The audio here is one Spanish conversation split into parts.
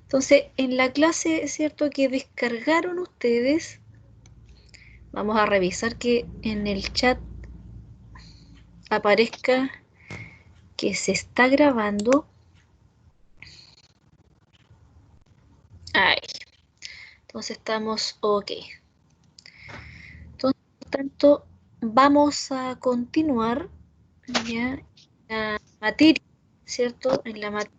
Entonces, en la clase, es cierto que descargaron ustedes, vamos a revisar que en el chat aparezca que se está grabando. Ahí. Entonces estamos ok. Entonces, por tanto, vamos a continuar ya en la materia, ¿cierto? En la materia.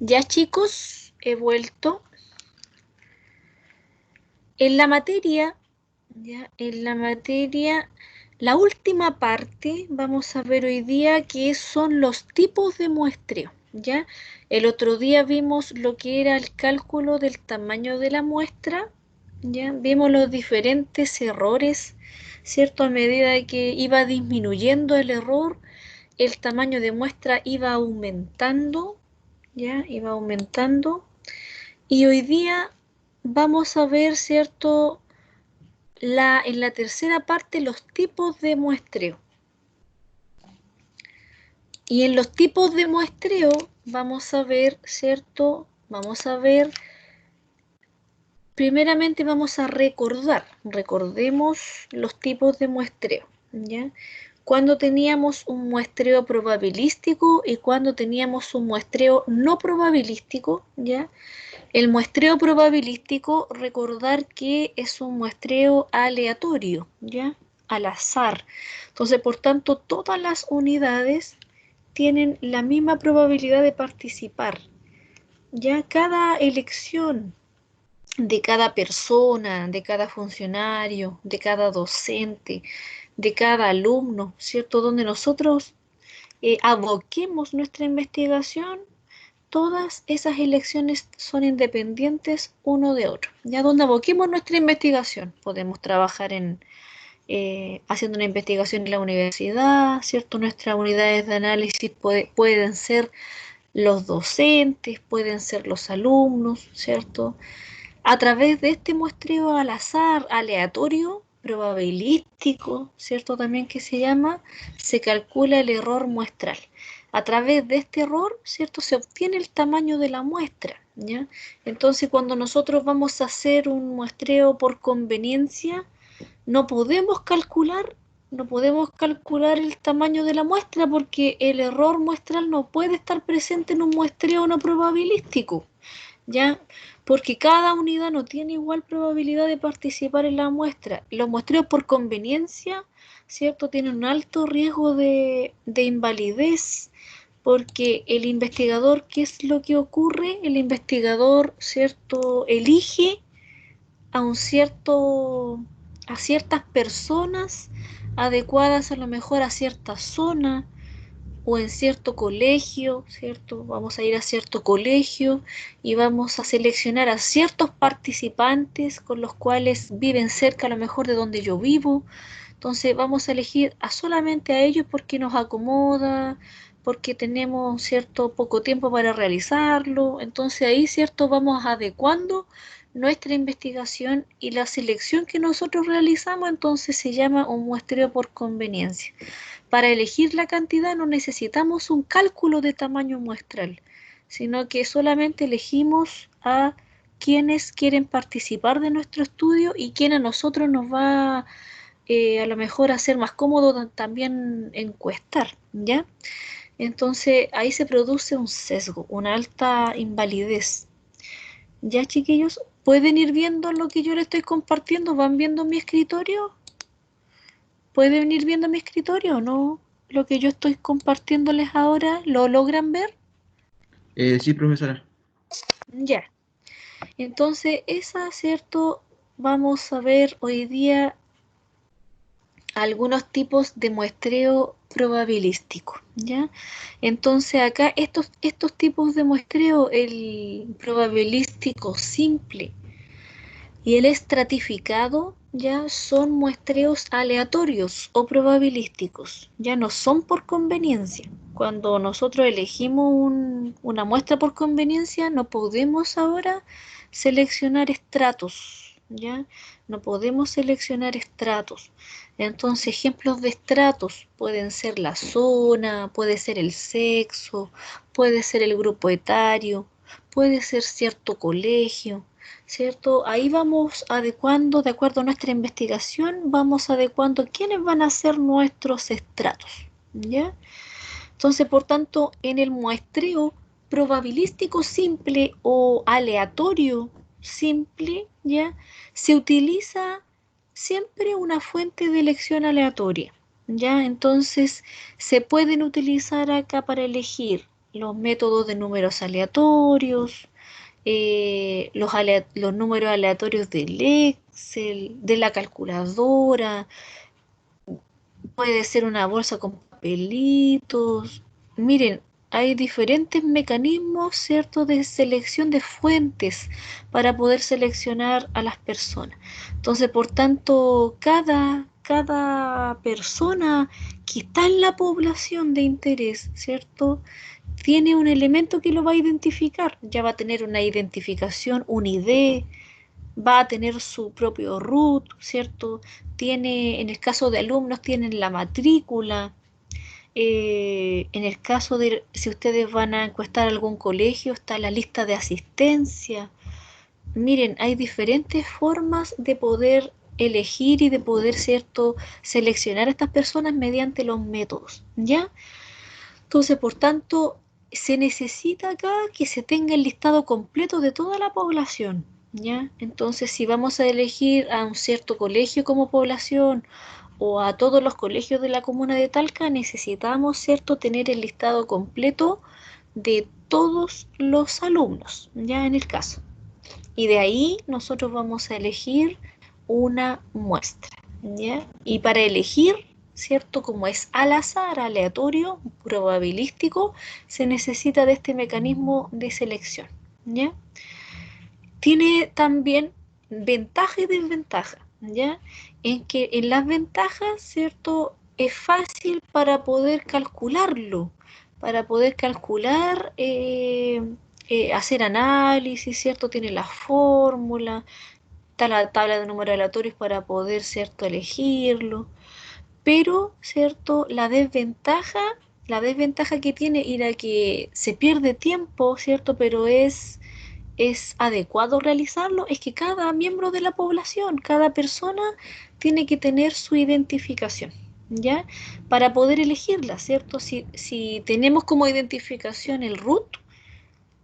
Ya chicos, he vuelto. En la materia, ya, en la materia, la última parte, vamos a ver hoy día qué son los tipos de muestreo, ¿ya? El otro día vimos lo que era el cálculo del tamaño de la muestra, ¿ya? Vimos los diferentes errores, ¿cierto? A medida que iba disminuyendo el error, el tamaño de muestra iba aumentando, ¿ya? Iba aumentando. Y hoy día vamos a ver, ¿cierto? En la tercera parte, los tipos de muestreo. Y en los tipos de muestreo vamos a ver, ¿cierto? Vamos a ver, primeramente vamos a recordemos los tipos de muestreo, ¿ya? Cuando teníamos un muestreo probabilístico y cuando teníamos un muestreo no probabilístico, ¿ya? El muestreo probabilístico, recordar que es un muestreo aleatorio, ¿ya? Al azar. Entonces, por tanto, todas las unidades tienen la misma probabilidad de participar. Ya cada elección de cada persona, de cada funcionario, de cada docente, de cada alumno, ¿cierto? Donde nosotros aboquemos nuestra investigación, todas esas elecciones son independientes uno de otro. Ya donde aboquemos nuestra investigación, podemos trabajar haciendo una investigación en la universidad, ¿cierto? Nuestras unidades de análisis pueden ser los docentes, pueden ser los alumnos, ¿cierto? A través de este muestreo al azar, aleatorio, probabilístico, ¿cierto? También que se llama, se calcula el error muestral. A través de este error, ¿cierto? Se obtiene el tamaño de la muestra, ¿ya? Entonces, cuando nosotros vamos a hacer un muestreo por conveniencia, no podemos calcular, no podemos calcular el tamaño de la muestra porque el error muestral no puede estar presente en un muestreo no probabilístico, ¿ya? Porque cada unidad no tiene igual probabilidad de participar en la muestra. Los muestreos por conveniencia, ¿cierto? Tienen un alto riesgo de invalidez porque el investigador, ¿qué es lo que ocurre? El investigador, ¿cierto? Elige a un cierto, a ciertas personas adecuadas a lo mejor a cierta zona o en cierto colegio, ¿cierto? Vamos a ir a cierto colegio y vamos a seleccionar a ciertos participantes con los cuales viven cerca a lo mejor de donde yo vivo. Entonces vamos a elegir a solamente a ellos porque nos acomoda, porque tenemos cierto poco tiempo para realizarlo. Entonces ahí, cierto, vamos adecuando nuestra investigación y la selección que nosotros realizamos entonces se llama un muestreo por conveniencia. Para elegir la cantidad no necesitamos un cálculo de tamaño muestral, sino que solamente elegimos a quienes quieren participar de nuestro estudio y quien a nosotros nos va a lo mejor a ser más cómodo también encuestar, ¿ya? Entonces ahí se produce un sesgo, una alta invalidez. ¿Ya, chiquillos? ¿Pueden ir viendo lo que yo les estoy compartiendo? ¿Van viendo mi escritorio? ¿Pueden ir viendo mi escritorio o no? Lo que yo estoy compartiéndoles ahora, ¿lo logran ver? Sí, profesora. Ya. Entonces, esa, ¿cierto? vamos a ver hoy día algunos tipos de muestreo probabilístico, ¿ya? Entonces acá estos tipos de muestreo, el probabilístico simple y el estratificado, ya son muestreos aleatorios o probabilísticos, ya no son por conveniencia. Cuando nosotros elegimos una muestra por conveniencia, no podemos ahora seleccionar estratos, ¿ya? No podemos seleccionar estratos. Entonces, ejemplos de estratos pueden ser la zona, puede ser el sexo, puede ser el grupo etario, puede ser cierto colegio, ¿cierto? Ahí vamos adecuando, de acuerdo a nuestra investigación, vamos adecuando quiénes van a ser nuestros estratos, ¿ya? Entonces, por tanto, en el muestreo probabilístico simple o aleatorio simple, ¿ya? Se utiliza siempre una fuente de elección aleatoria, ¿ya? Entonces, se pueden utilizar acá para elegir los métodos de números aleatorios, los números aleatorios del Excel, de la calculadora, puede ser una bolsa con papelitos. Miren, hay diferentes mecanismos, ¿cierto?, de selección de fuentes para poder seleccionar a las personas. Entonces, por tanto, cada persona que está en la población de interés, ¿cierto?, tiene un elemento que lo va a identificar. Ya va a tener una identificación, un ID, va a tener su propio root, ¿cierto? Tiene, en el caso de alumnos, tienen la matrícula. En el caso de si ustedes van a encuestar a algún colegio, está la lista de asistencia. Miren, hay diferentes formas de poder elegir y de poder, ¿cierto?, seleccionar a estas personas mediante los métodos, ¿ya? Entonces, por tanto, se necesita acá que se tenga el listado completo de toda la población, ¿ya? Entonces, si vamos a elegir a un cierto colegio como población o a todos los colegios de la comuna de Talca, necesitamos, ¿cierto?, tener el listado completo de todos los alumnos, ya en el caso. Y de ahí nosotros vamos a elegir una muestra, ¿ya? Y para elegir, ¿cierto? Como es al azar, aleatorio, probabilístico, se necesita de este mecanismo de selección, ¿ya? Tiene también ventaja y desventaja, ¿ya? En que en las ventajas, ¿cierto?, es fácil para poder calcularlo, para poder calcular, hacer análisis, ¿cierto? Tiene la fórmula, está la tabla de números aleatorios para poder, ¿cierto?, elegirlo. Pero, ¿cierto?, la desventaja que tiene era que se pierde tiempo, ¿cierto?, pero es adecuado realizarlo, es que cada miembro de la población, cada persona tiene que tener su identificación, ¿ya? Para poder elegirla, ¿cierto? Si tenemos como identificación el root,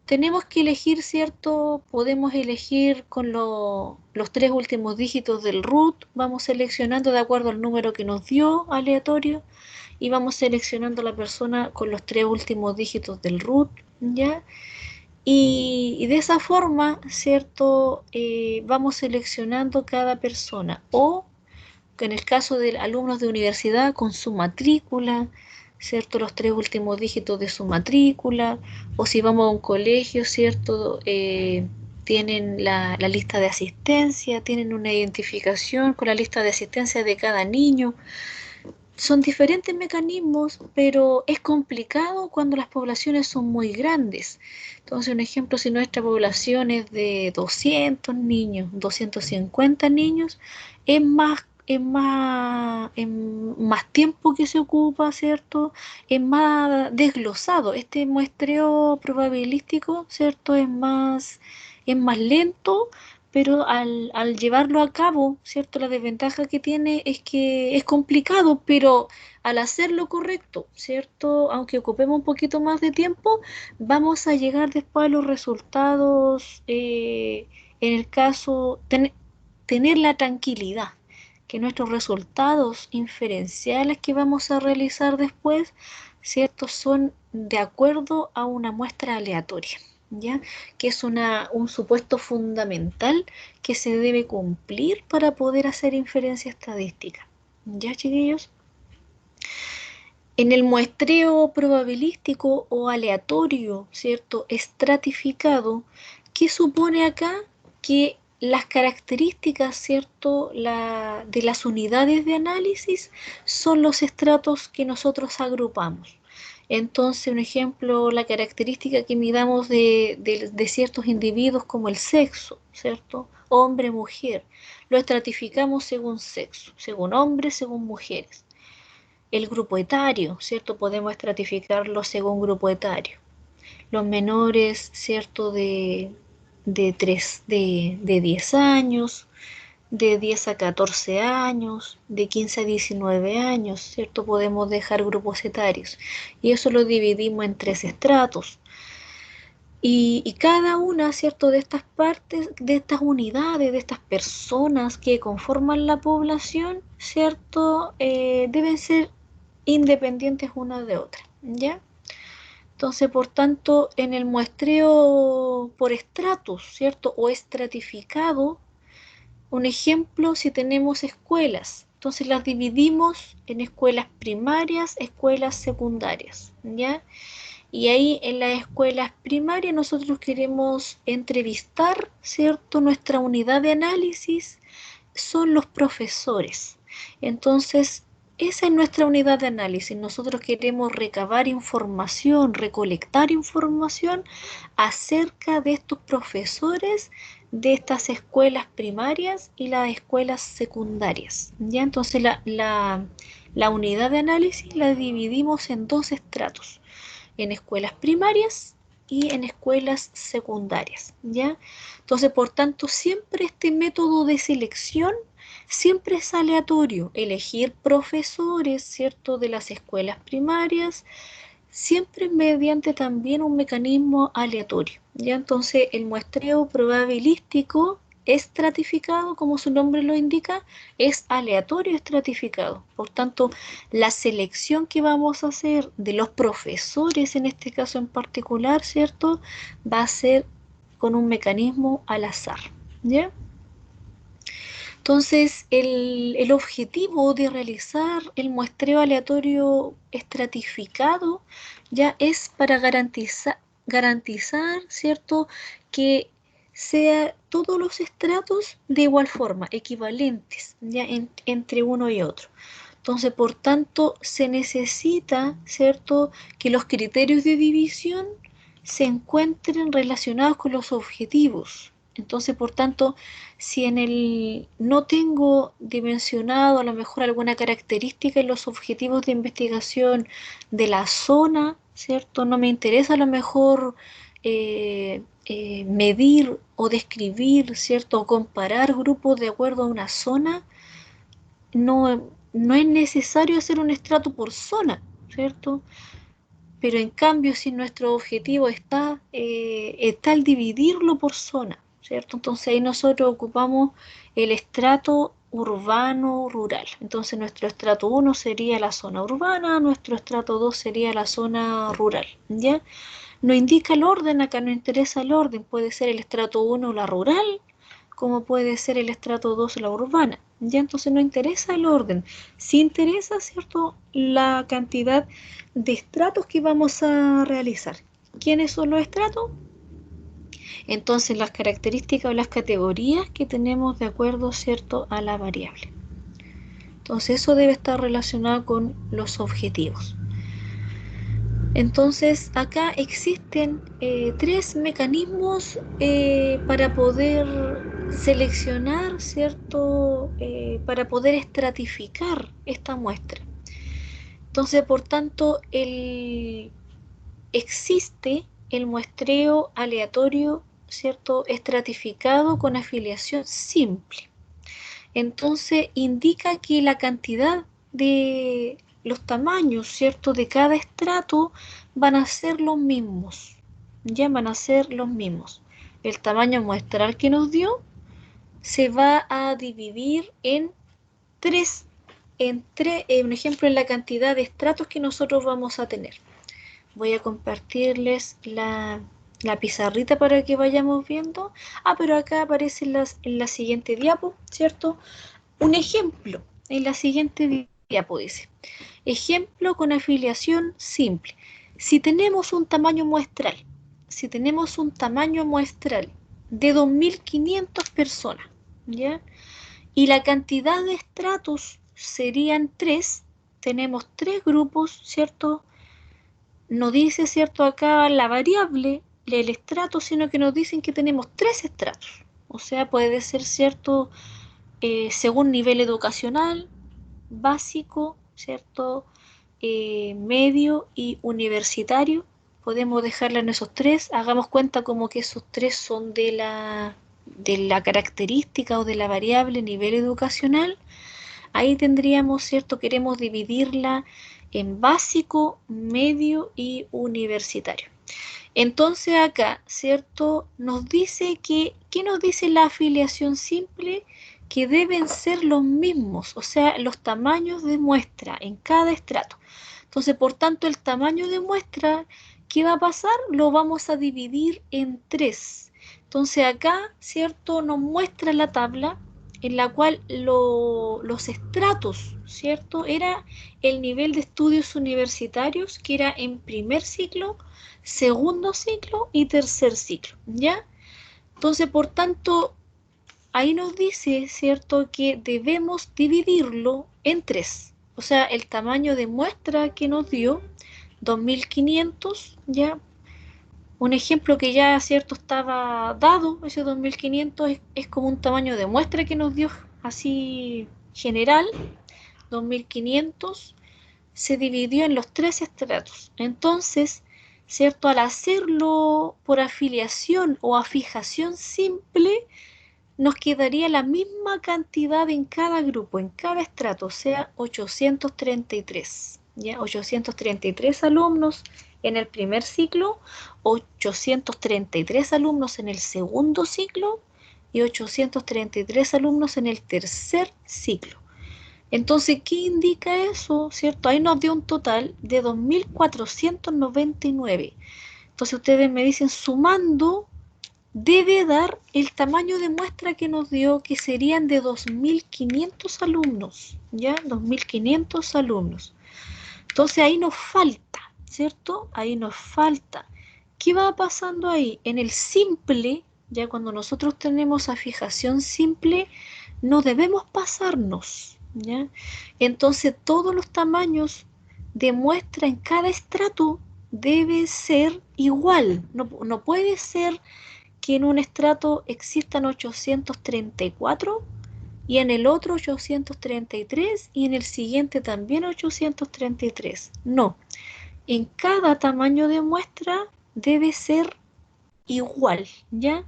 tenemos que elegir, ¿cierto? Podemos elegir con los tres últimos dígitos del root, vamos seleccionando de acuerdo al número que nos dio aleatorio y vamos seleccionando a la persona con los tres últimos dígitos del root, ¿ya? Y de esa forma, ¿cierto? Vamos seleccionando cada persona. O en el caso de alumnos de universidad, con su matrícula, ¿cierto? Los tres últimos dígitos de su matrícula. O si vamos a un colegio, ¿cierto? Tienen la lista de asistencia, tienen una identificación con la lista de asistencia de cada niño. Son diferentes mecanismos, pero es complicado cuando las poblaciones son muy grandes. Entonces, un ejemplo, si nuestra población es de 200 niños, 250 niños, es más tiempo que se ocupa, ¿cierto? Es más desglosado. Este muestreo probabilístico, ¿cierto? Es más lento, pero al llevarlo a cabo, ¿cierto? La desventaja que tiene es que es complicado, pero al hacerlo correcto, ¿cierto? Aunque ocupemos un poquito más de tiempo, vamos a llegar después a los resultados, en el caso, tener la tranquilidad que nuestros resultados inferenciales que vamos a realizar después, ¿cierto? Son de acuerdo a una muestra aleatoria. ¿ya? Que es un supuesto fundamental que se debe cumplir para poder hacer inferencia estadística. ¿Ya, chiquillos? En el muestreo probabilístico o aleatorio, ¿cierto? Estratificado, ¿qué supone acá? Que las características, ¿cierto? De las unidades de análisis son los estratos que nosotros agrupamos. Entonces, un ejemplo, la característica que midamos de ciertos individuos como el sexo, ¿cierto? Hombre, mujer. Lo estratificamos según sexo, según hombres, según mujeres. El grupo etario, ¿cierto? Podemos estratificarlo según grupo etario. Los menores, ¿cierto? De 10 años, de 10 a 14 años, de 15 a 19 años, ¿cierto? Podemos dejar grupos etarios. Y eso lo dividimos en 3 estratos. Y cada una, ¿cierto? De estas partes, de estas unidades, de estas personas que conforman la población, ¿cierto? Deben ser independientes una de otra, ¿ya? Entonces, por tanto, en el muestreo por estratos, ¿cierto? O estratificado, un ejemplo, si tenemos escuelas, entonces las dividimos en escuelas primarias, escuelas secundarias, ¿ya? Y ahí en las escuelas primarias nosotros queremos entrevistar, ¿cierto? Nuestra unidad de análisis son los profesores. Entonces, esa es nuestra unidad de análisis. Nosotros queremos recabar información, recolectar información acerca de estos profesores de estas escuelas primarias y las escuelas secundarias. ¿Ya? Entonces, la unidad de análisis la dividimos en 2 estratos, en escuelas primarias y en escuelas secundarias, ¿ya? Entonces, por tanto, siempre este método de selección siempre es aleatorio, elegir profesores, ¿cierto?, de las escuelas primarias, siempre mediante también un mecanismo aleatorio, ¿ya? Entonces, el muestreo probabilístico estratificado, como su nombre lo indica, es aleatorio estratificado. Por tanto, la selección que vamos a hacer de los profesores, en este caso en particular, ¿cierto?, va a ser con un mecanismo al azar, ¿ya? Entonces, el objetivo de realizar el muestreo aleatorio estratificado ya es para garantizar, ¿cierto?, que sea todos los estratos de igual forma, equivalentes, ya entre uno y otro. Entonces, por tanto, se necesita, ¿cierto?, que los criterios de división se encuentren relacionados con los objetivos. Entonces, por tanto, si en el no tengo dimensionado a lo mejor alguna característica en los objetivos de investigación de la zona, ¿cierto? No me interesa a lo mejor medir o describir, ¿cierto? O comparar grupos de acuerdo a una zona, no es necesario hacer un estrato por zona, ¿cierto? Pero en cambio, si nuestro objetivo está el dividirlo por zona, ¿cierto? Entonces ahí nosotros ocupamos el estrato urbano rural. Entonces nuestro estrato 1 sería la zona urbana, nuestro estrato 2 sería la zona rural, ¿ya? No indica el orden, acá no interesa el orden, puede ser el estrato 1 la rural, como puede ser el estrato 2 la urbana. Ya entonces no interesa el orden, sí interesa, ¿cierto?, la cantidad de estratos que vamos a realizar. ¿Quiénes son los estratos? Entonces las características o las categorías que tenemos de acuerdo, ¿cierto?, a la variable. Entonces eso debe estar relacionado con los objetivos. Entonces acá existen 3 mecanismos para poder seleccionar, ¿cierto? Para poder estratificar esta muestra. Entonces, por tanto, existe el muestreo aleatorio, ¿cierto?, estratificado con afiliación simple. Entonces, indica que la cantidad de los tamaños, ¿cierto?, de cada estrato van a ser los mismos. Ya van a ser los mismos. El tamaño muestral que nos dio se va a dividir en tres, un ejemplo, en la cantidad de estratos que nosotros vamos a tener. Voy a compartirles la la pizarrita para que vayamos viendo. Ah, pero acá aparece en la siguiente diapo, ¿cierto? Un ejemplo, en la siguiente diapo dice, ejemplo con afiliación simple. Si tenemos un tamaño muestral, si tenemos un tamaño muestral de 2.500 personas, ¿ya? Y la cantidad de estratos serían 3, tenemos 3 grupos, ¿cierto? No dice, ¿cierto? Acá la variable, el estrato, sino que nos dicen que tenemos 3 estratos. O sea, puede ser, ¿cierto? Según nivel educacional, básico, ¿cierto? Medio y universitario. Podemos dejarla en esos 3. Hagamos cuenta como que esos 3 son de la característica o de la variable nivel educacional. Ahí tendríamos, ¿cierto? Queremos dividirla en básico, medio y universitario. Entonces acá, ¿cierto? Nos dice ¿qué nos dice la afiliación simple? Que deben ser los mismos, o sea, los tamaños de muestra en cada estrato. Entonces, por tanto, el tamaño de muestra, ¿qué va a pasar? Lo vamos a dividir en 3. Entonces acá, ¿cierto? Nos muestra la tabla en la cual los estratos, ¿cierto? Era el nivel de estudios universitarios, que era en primer ciclo, segundo ciclo y tercer ciclo, ¿ya? Entonces, por tanto, ahí nos dice, ¿cierto?, que debemos dividirlo en 3. O sea, el tamaño de muestra que nos dio, 2.500, ¿ya? Un ejemplo que ya, ¿cierto?, estaba dado, ese 2.500 es como un tamaño de muestra que nos dio así general, 2.500 se dividió en los 3 estratos. Entonces, ¿cierto? Al hacerlo por afiliación o afijación simple, nos quedaría la misma cantidad en cada grupo, en cada estrato, o sea, 833. ¿Ya? 833 alumnos en el primer ciclo, 833 alumnos en el segundo ciclo y 833 alumnos en el tercer ciclo. Entonces, ¿qué indica eso? ¿Cierto? Ahí nos dio un total de 2.499. Entonces, ustedes me dicen, sumando, debe dar el tamaño de muestra que nos dio, que serían de 2.500 alumnos, ¿ya? 2.500 alumnos. Entonces, ahí nos falta, ¿cierto? Ahí nos falta. ¿Qué va pasando ahí? En el simple, ya cuando nosotros tenemos afijación simple, no debemos pasarnos, ¿ya? Entonces todos los tamaños de muestra en cada estrato debe ser igual. No puede ser que en un estrato existan 834 y en el otro 833 y en el siguiente también 833. No, en cada tamaño de muestra debe ser igual, ¿ya?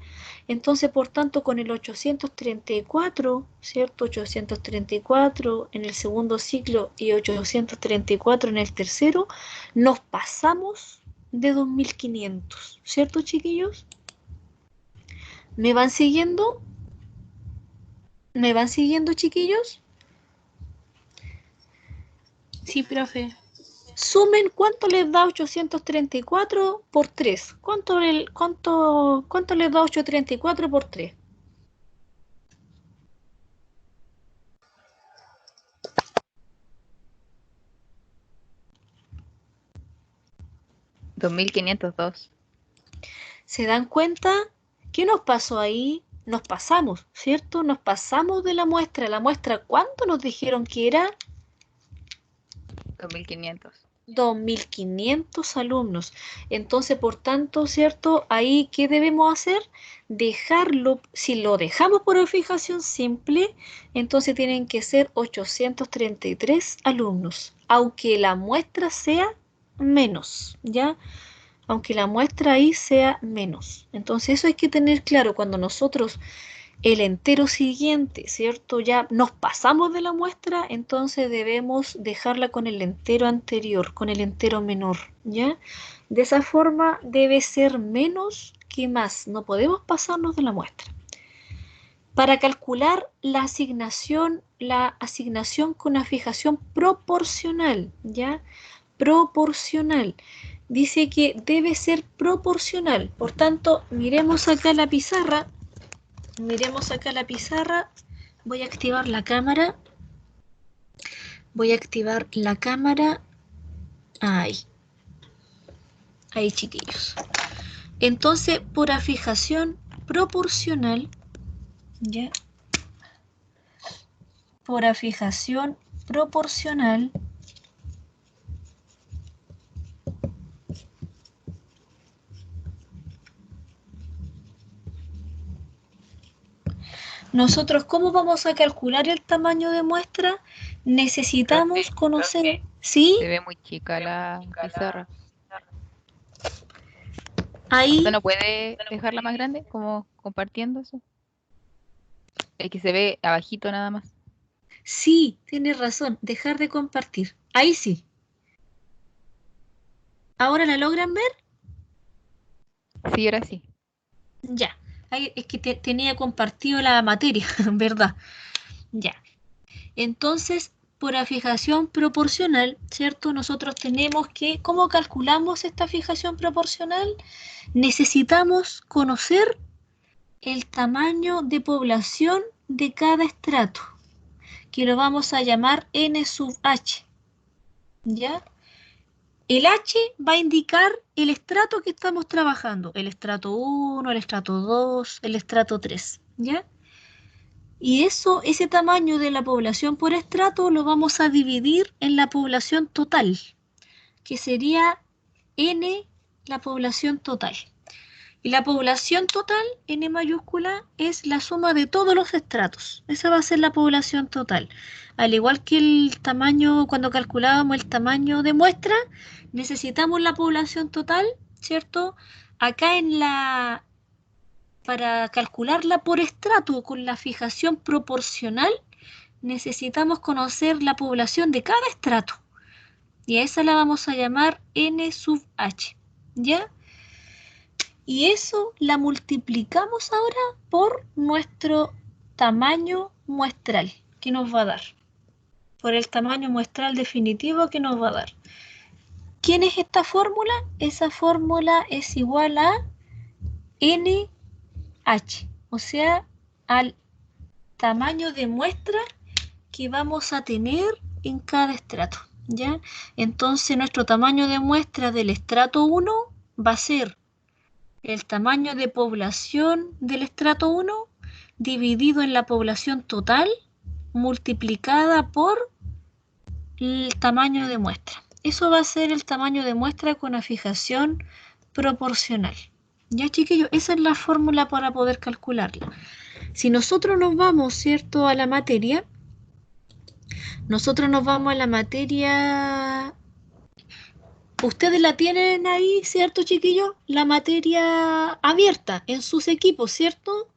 Entonces, por tanto, con el 834, ¿cierto? 834 en el segundo ciclo y 834 en el tercero, nos pasamos de 2.500, ¿cierto, chiquillos? ¿Me van siguiendo? ¿Me van siguiendo, chiquillos? Sí, profe. Sumen cuánto les da 834 por 3. ¿Cuánto les da 834 por 3? 2502. ¿Se dan cuenta? ¿Qué nos pasó ahí? Nos pasamos, ¿cierto? Nos pasamos de la muestra. La muestra, ¿cuánto nos dijeron que era? 2500. 2.500 alumnos. Entonces, por tanto, ¿cierto? Ahí, ¿qué debemos hacer? Dejarlo, si lo dejamos por fijación simple, entonces tienen que ser 833 alumnos, aunque la muestra sea menos, ¿ya? Aunque la muestra ahí sea menos. Entonces, eso hay que tener claro cuando nosotros el entero siguiente, ¿cierto? Ya nos pasamos de la muestra, entonces debemos dejarla con el entero anterior, con el entero menor, ¿ya? De esa forma debe ser menos que más, no podemos pasarnos de la muestra. Para calcular la asignación con una fijación proporcional, ¿ya? Proporcional. dice que debe ser proporcional. Por tanto, miremos acá la pizarra. Miremos acá la pizarra. Voy a activar la cámara. Voy a activar la cámara. Ahí. Ahí, chiquillos. Entonces, por afijación proporcional, ¿ya? Por afijación proporcional, nosotros, ¿cómo vamos a calcular el tamaño de muestra? Necesitamos conocer, ¿sí? Se ve muy chica la pizarra. Ahí, ¿Usted no puede dejarla más grande, como compartiendo eso? Es que se ve abajito nada más. sí, tiene razón, dejar de compartir. Ahí sí. ¿Ahora la logran ver? Sí, ahora sí. Ya. Ahí es que tenía compartido la materia, ¿verdad? Ya. Entonces, por afijación proporcional, ¿cierto? Nosotros tenemos que, ¿cómo calculamos esta fijación proporcional? Necesitamos conocer el tamaño de población de cada estrato, que lo vamos a llamar N sub H, ¿ya? El H va a indicar el estrato que estamos trabajando, el estrato 1, el estrato 2, el estrato 3, ¿ya? Y eso, ese tamaño de la población por estrato lo vamos a dividir en la población total, que sería N, la población total. Y la población total, N mayúscula, es la suma de todos los estratos. Esa va a ser la población total. Al igual que el tamaño, cuando calculábamos el tamaño de muestra, necesitamos la población total, ¿cierto? Acá para calcularla por estrato con la fijación proporcional, necesitamos conocer la población de cada estrato. Y a esa la vamos a llamar N sub H, ¿ya? Y eso la multiplicamos ahora por nuestro tamaño muestral que nos va a dar. Por el tamaño muestral definitivo que nos va a dar. ¿Quién es esta fórmula? Esa fórmula es igual a NH, o sea, al tamaño de muestra que vamos a tener en cada estrato, ¿ya? Entonces nuestro tamaño de muestra del estrato 1 va a ser el tamaño de población del estrato 1 dividido en la población total multiplicada por el tamaño de muestra. Eso va a ser el tamaño de muestra con afijación proporcional. Ya, chiquillos, esa es la fórmula para poder calcularla. Si nosotros nos vamos, ¿cierto?, a la materia, ustedes la tienen ahí, ¿cierto, chiquillos? La materia abierta en sus equipos, ¿cierto?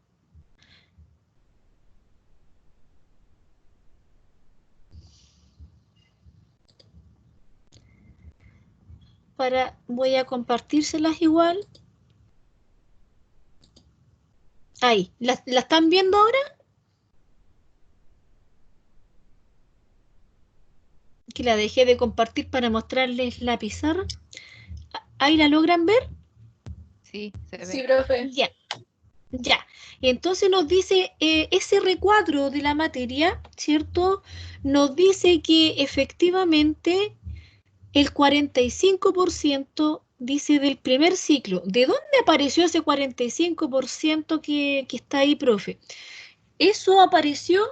Voy a compartírselas igual. Ahí, ¿la están viendo ahora? Que la dejé de compartir para mostrarles la pizarra. ¿Ahí la logran ver? Sí, se ve. Sí, profe. Ya, ya. Entonces nos dice ese recuadro de la materia, ¿cierto? Nos dice que efectivamente el 45% dice del primer ciclo. ¿De dónde apareció ese 45% que está ahí, profe? Eso apareció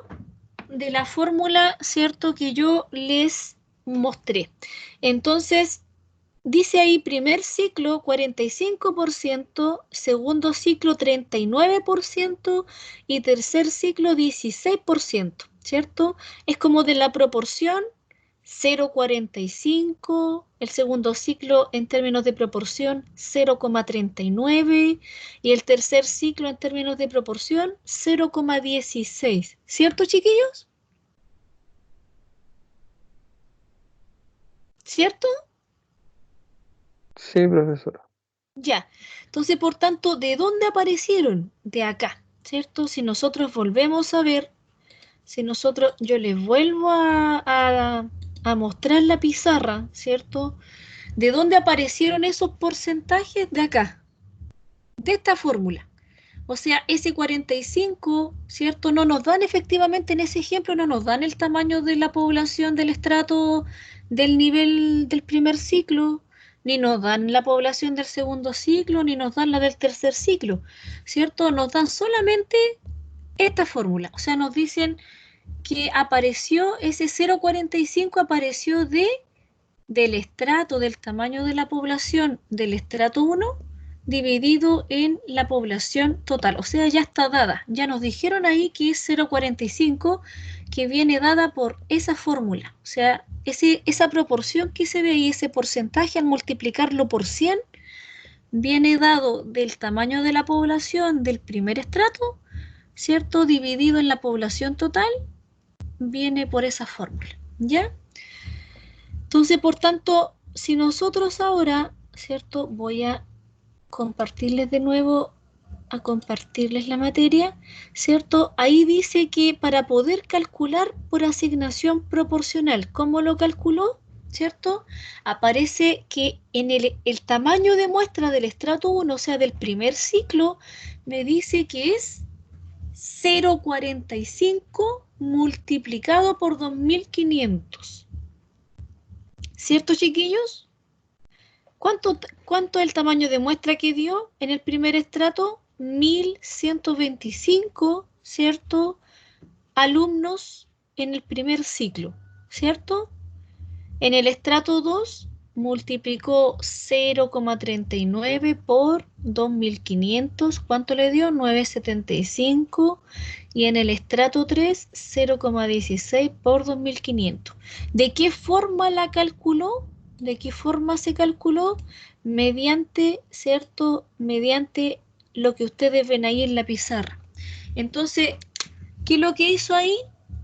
de la fórmula, ¿cierto?, que yo les mostré. Entonces, dice ahí primer ciclo 45%, segundo ciclo 39% y tercer ciclo 16%, ¿cierto? Es como de la proporción 0,45, el segundo ciclo en términos de proporción 0,39 y el tercer ciclo en términos de proporción 0,16. ¿Cierto, chiquillos? ¿Cierto? Sí, profesora. Ya. Entonces, por tanto, ¿de dónde aparecieron? De acá, ¿cierto? Si nosotros volvemos a ver, yo les vuelvo a mostrar la pizarra, ¿cierto? ¿De dónde aparecieron esos porcentajes? De acá, de esta fórmula. O sea, ese 45, ¿cierto? No nos dan efectivamente en ese ejemplo, no nos dan el tamaño de la población del estrato del nivel del primer ciclo, ni nos dan la población del segundo ciclo, ni nos dan la del tercer ciclo, ¿cierto? Nos dan solamente esta fórmula. O sea, nos dicen que apareció, ese 0,45 apareció del estrato, del tamaño de la población del estrato 1 dividido en la población total. O sea, ya está dada. Ya nos dijeron ahí que es 0,45 que viene dada por esa fórmula. O sea, esa proporción que se ve y ese porcentaje al multiplicarlo por 100 viene dado del tamaño de la población del primer estrato, ¿cierto? Dividido en la población total, viene por esa fórmula. ¿Ya? Entonces, por tanto, si nosotros ahora, ¿cierto? Voy a compartirles de nuevo, a compartirles la materia, ¿cierto? Ahí dice que para poder calcular por asignación proporcional, ¿cómo lo calculó? ¿Cierto? Aparece que en el tamaño de muestra del estrato 1, o sea, del primer ciclo, me dice que es 0,45 multiplicado por 2500. ¿Cierto, chiquillos? ¿Cuánto es el tamaño de muestra que dio en el primer estrato? 1125, ¿cierto? Alumnos en el primer ciclo, ¿cierto? En el estrato 2 multiplicó 0,39 por 2500, ¿cuánto le dio? 9,75. Y en el estrato 3, 0,16 por 2500. ¿De qué forma la calculó? ¿De qué forma se calculó? Mediante, ¿cierto? Mediante lo que ustedes ven ahí en la pizarra. Entonces, ¿qué es lo que hizo ahí?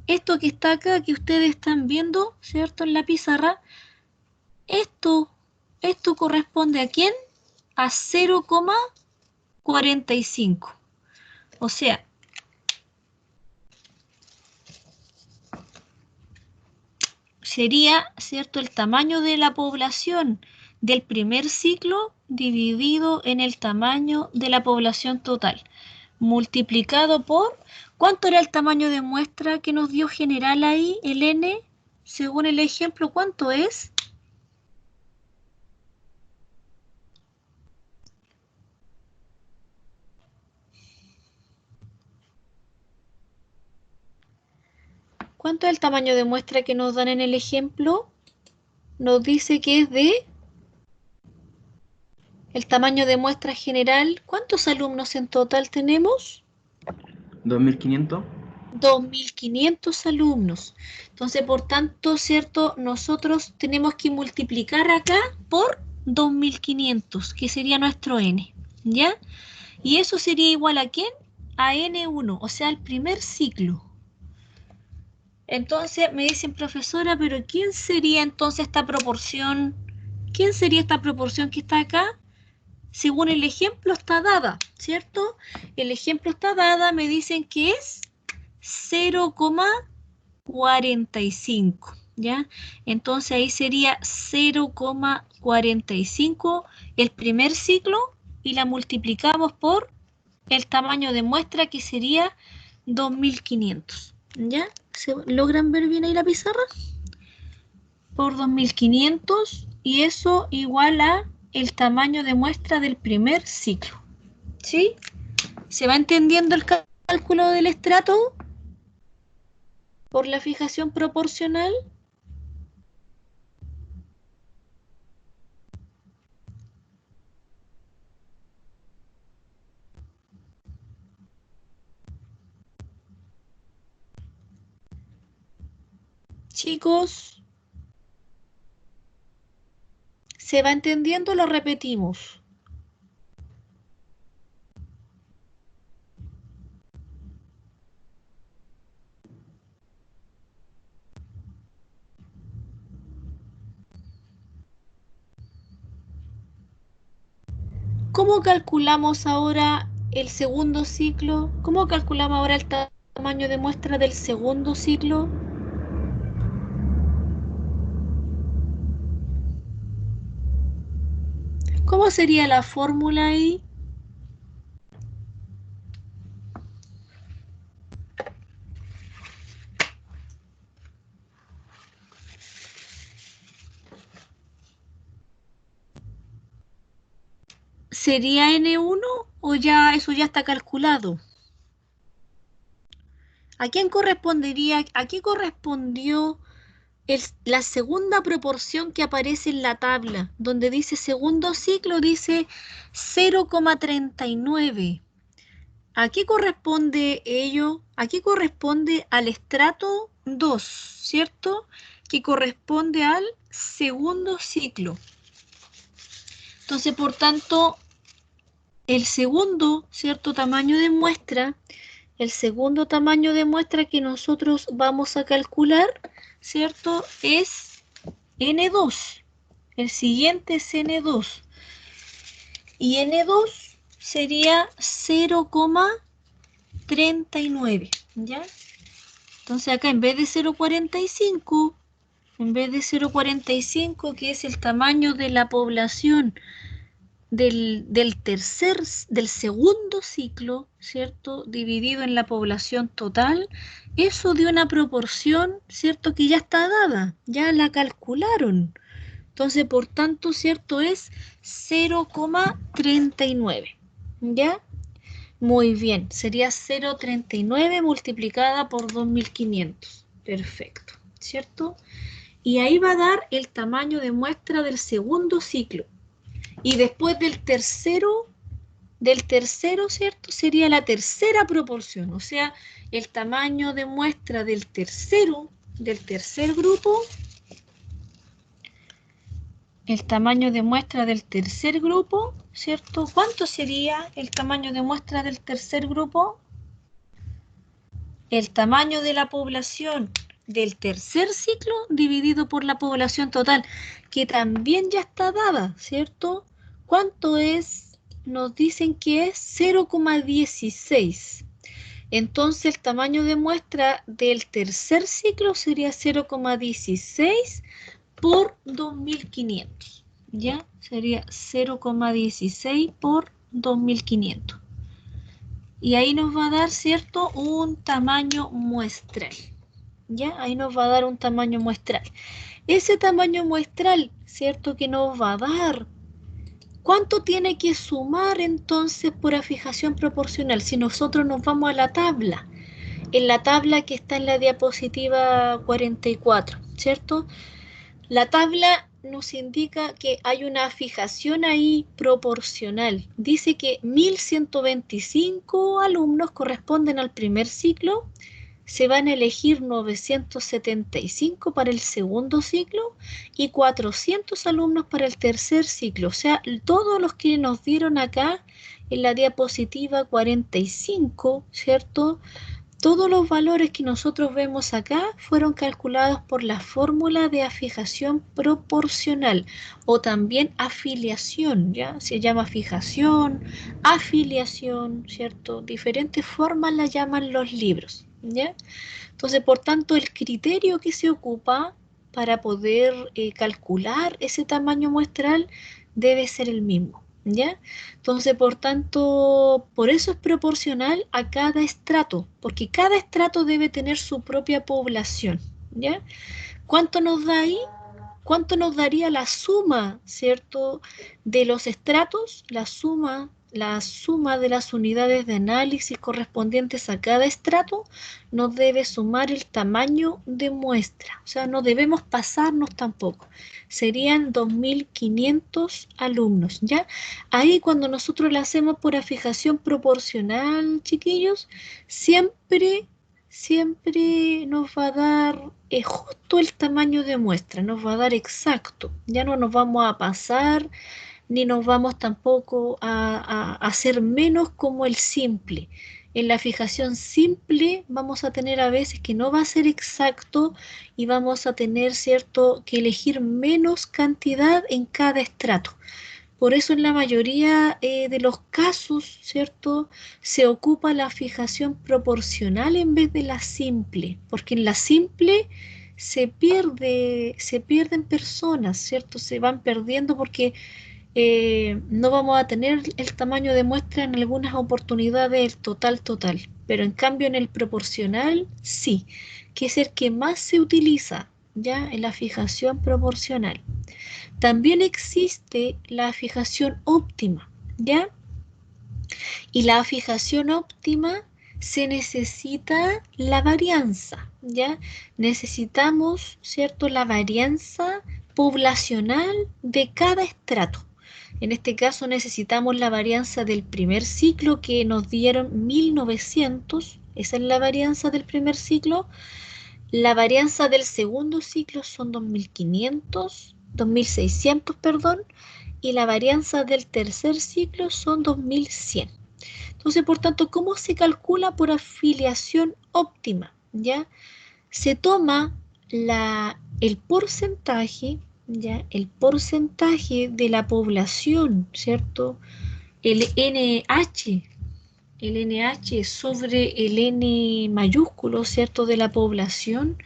Esto que está acá, que ustedes están viendo, ¿cierto? En la pizarra, esto corresponde ¿a quién? A 0,45. O sea, sería, ¿cierto?, el tamaño de la población del primer ciclo dividido en el tamaño de la población total, multiplicado por, ¿cuánto era el tamaño de muestra que nos dio general ahí, el N? Según el ejemplo, ¿cuánto es? ¿Cuánto es el tamaño de muestra que nos dan en el ejemplo? Nos dice que es de el tamaño de muestra general. ¿Cuántos alumnos en total tenemos? 2500. 2500 alumnos. Entonces, por tanto, ¿cierto? Nosotros tenemos que multiplicar acá por 2500, que sería nuestro N, ¿ya? Y eso sería igual ¿a quién? A N1, o sea, el primer ciclo. Entonces me dicen, profesora, pero ¿quién sería entonces esta proporción? ¿Quién sería esta proporción que está acá? Según el ejemplo está dada, ¿cierto? El ejemplo está dada, me dicen que es 0,45, ¿ya? Entonces ahí sería 0,45 el primer ciclo y la multiplicamos por el tamaño de muestra que sería 2500, ¿ya? ¿Se logran ver bien ahí la pizarra? Por 2500 y eso igual a el tamaño de muestra del primer ciclo, ¿sí? ¿Se va entendiendo el cálculo del estrato por la fijación proporcional? Chicos, ¿se va entendiendo? Lo repetimos. ¿Cómo calculamos ahora el segundo ciclo? ¿Cómo calculamos ahora el tamaño de muestra del segundo ciclo? ¿Cómo sería la fórmula ahí? ¿Sería N1 o ya eso ya está calculado? ¿A quién correspondería? ¿A qué correspondió la segunda proporción que aparece en la tabla? Donde dice segundo ciclo, dice 0,39. ¿A qué corresponde ello? Aquí corresponde al estrato 2, ¿cierto? Que corresponde al segundo ciclo. Entonces, por tanto, el segundo, ¿cierto? Tamaño de muestra, el segundo tamaño de muestra que nosotros vamos a calcular, ¿cierto? Es N2. El siguiente es N2. Y N2 sería 0,39, ¿ya? Entonces acá en vez de 0,45, que es el tamaño de la población del segundo ciclo, ¿cierto? Dividido en la población total, eso dio una proporción, ¿cierto? Que ya está dada, ya la calcularon. Entonces, por tanto, ¿cierto? Es 0,39, ¿ya? Muy bien, sería 0,39 multiplicada por 2.500. Perfecto, ¿cierto? Y ahí va a dar el tamaño de muestra del segundo ciclo. Y después del tercero, ¿cierto? Sería la tercera proporción, o sea, el tamaño de muestra del tercer grupo, ¿cierto? ¿Cuánto sería el tamaño de muestra del tercer grupo? El tamaño de la población del tercer ciclo dividido por la población total, que también ya está dada, ¿cierto? ¿Cuánto es? Nos dicen que es 0,16. Entonces el tamaño de muestra del tercer ciclo sería 0,16 por 2.500. ¿Ya? Sería 0,16 por 2.500. Y ahí nos va a dar, ¿cierto? Un tamaño muestral. ¿Ya? Ahí nos va a dar un tamaño muestral. Ese tamaño muestral, ¿cierto? Que nos va a dar. ¿Cuánto tiene que sumar entonces por afijación proporcional? Si nosotros nos vamos a la tabla. En la tabla que está en la diapositiva 44, ¿cierto? La tabla nos indica que hay una fijación ahí proporcional. Dice que 1.125 alumnos corresponden al primer ciclo, se van a elegir 975 para el segundo ciclo y 400 alumnos para el tercer ciclo. O sea, todos los que nos dieron acá en la diapositiva 45, ¿cierto? Todos los valores que nosotros vemos acá fueron calculados por la fórmula de afijación proporcional o también afiliación, ¿ya? Se llama fijación, afiliación, ¿cierto? Diferentes formas la llaman los libros, ¿ya? Entonces, por tanto, el criterio que se ocupa para poder calcular ese tamaño muestral debe ser el mismo, ¿ya? Entonces, por tanto, por eso es proporcional a cada estrato, porque cada estrato debe tener su propia población, ¿ya? ¿Cuánto nos da ahí? ¿Cuánto nos daría la suma, ¿cierto? De los estratos, la suma de las unidades de análisis correspondientes a cada estrato nos debe sumar el tamaño de muestra. O sea, no debemos pasarnos tampoco. Serían 2.500 alumnos, ¿ya? Ahí cuando nosotros la hacemos por afijación proporcional, chiquillos, siempre nos va a dar justo el tamaño de muestra, nos va a dar exacto. Ya no nos vamos a pasar, ni nos vamos tampoco a hacer menos como el simple. En la fijación simple vamos a tener a veces que no va a ser exacto y vamos a tener, ¿cierto?, que elegir menos cantidad en cada estrato. Por eso en la mayoría de los casos, ¿cierto?, se ocupa la fijación proporcional en vez de la simple, porque en la simple se pierden personas, ¿cierto? Se van perdiendo porque no vamos a tener el tamaño de muestra en algunas oportunidades el total, pero en cambio en el proporcional sí, que es el que más se utiliza, ya en la fijación proporcional. También existe la fijación óptima, ¿ya? Y la fijación óptima se necesita la varianza, ¿ya? Necesitamos, ¿cierto?, la varianza poblacional de cada estrato. En este caso necesitamos la varianza del primer ciclo que nos dieron 1900, esa es la varianza del primer ciclo. La varianza del segundo ciclo son 2600, perdón, y la varianza del tercer ciclo son 2100. Entonces, por tanto, ¿cómo se calcula por afiliación óptima? ¿Ya? Se toma el porcentaje, ¿ya? El porcentaje de la población, ¿cierto? El NH sobre el N mayúsculo, ¿cierto? De la población.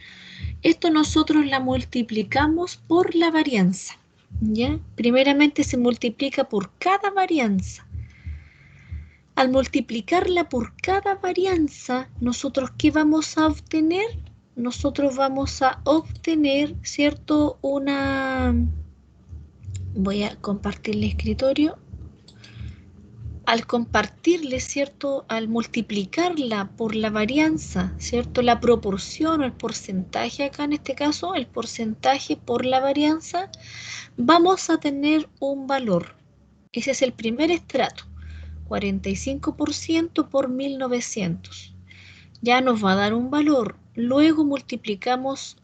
Esto nosotros la multiplicamos por la varianza, ¿ya? Primeramente se multiplica por cada varianza. Al multiplicarla por cada varianza, ¿nosotros qué vamos a obtener? Nosotros vamos a obtener, ¿cierto? Voy a compartir el escritorio. Al compartirle, ¿cierto? Al multiplicarla por la varianza, ¿cierto? La proporción o el porcentaje acá en este caso, el porcentaje por la varianza, vamos a tener un valor. Ese es el primer estrato. 45% por 1900. Ya nos va a dar un valor. Luego multiplicamos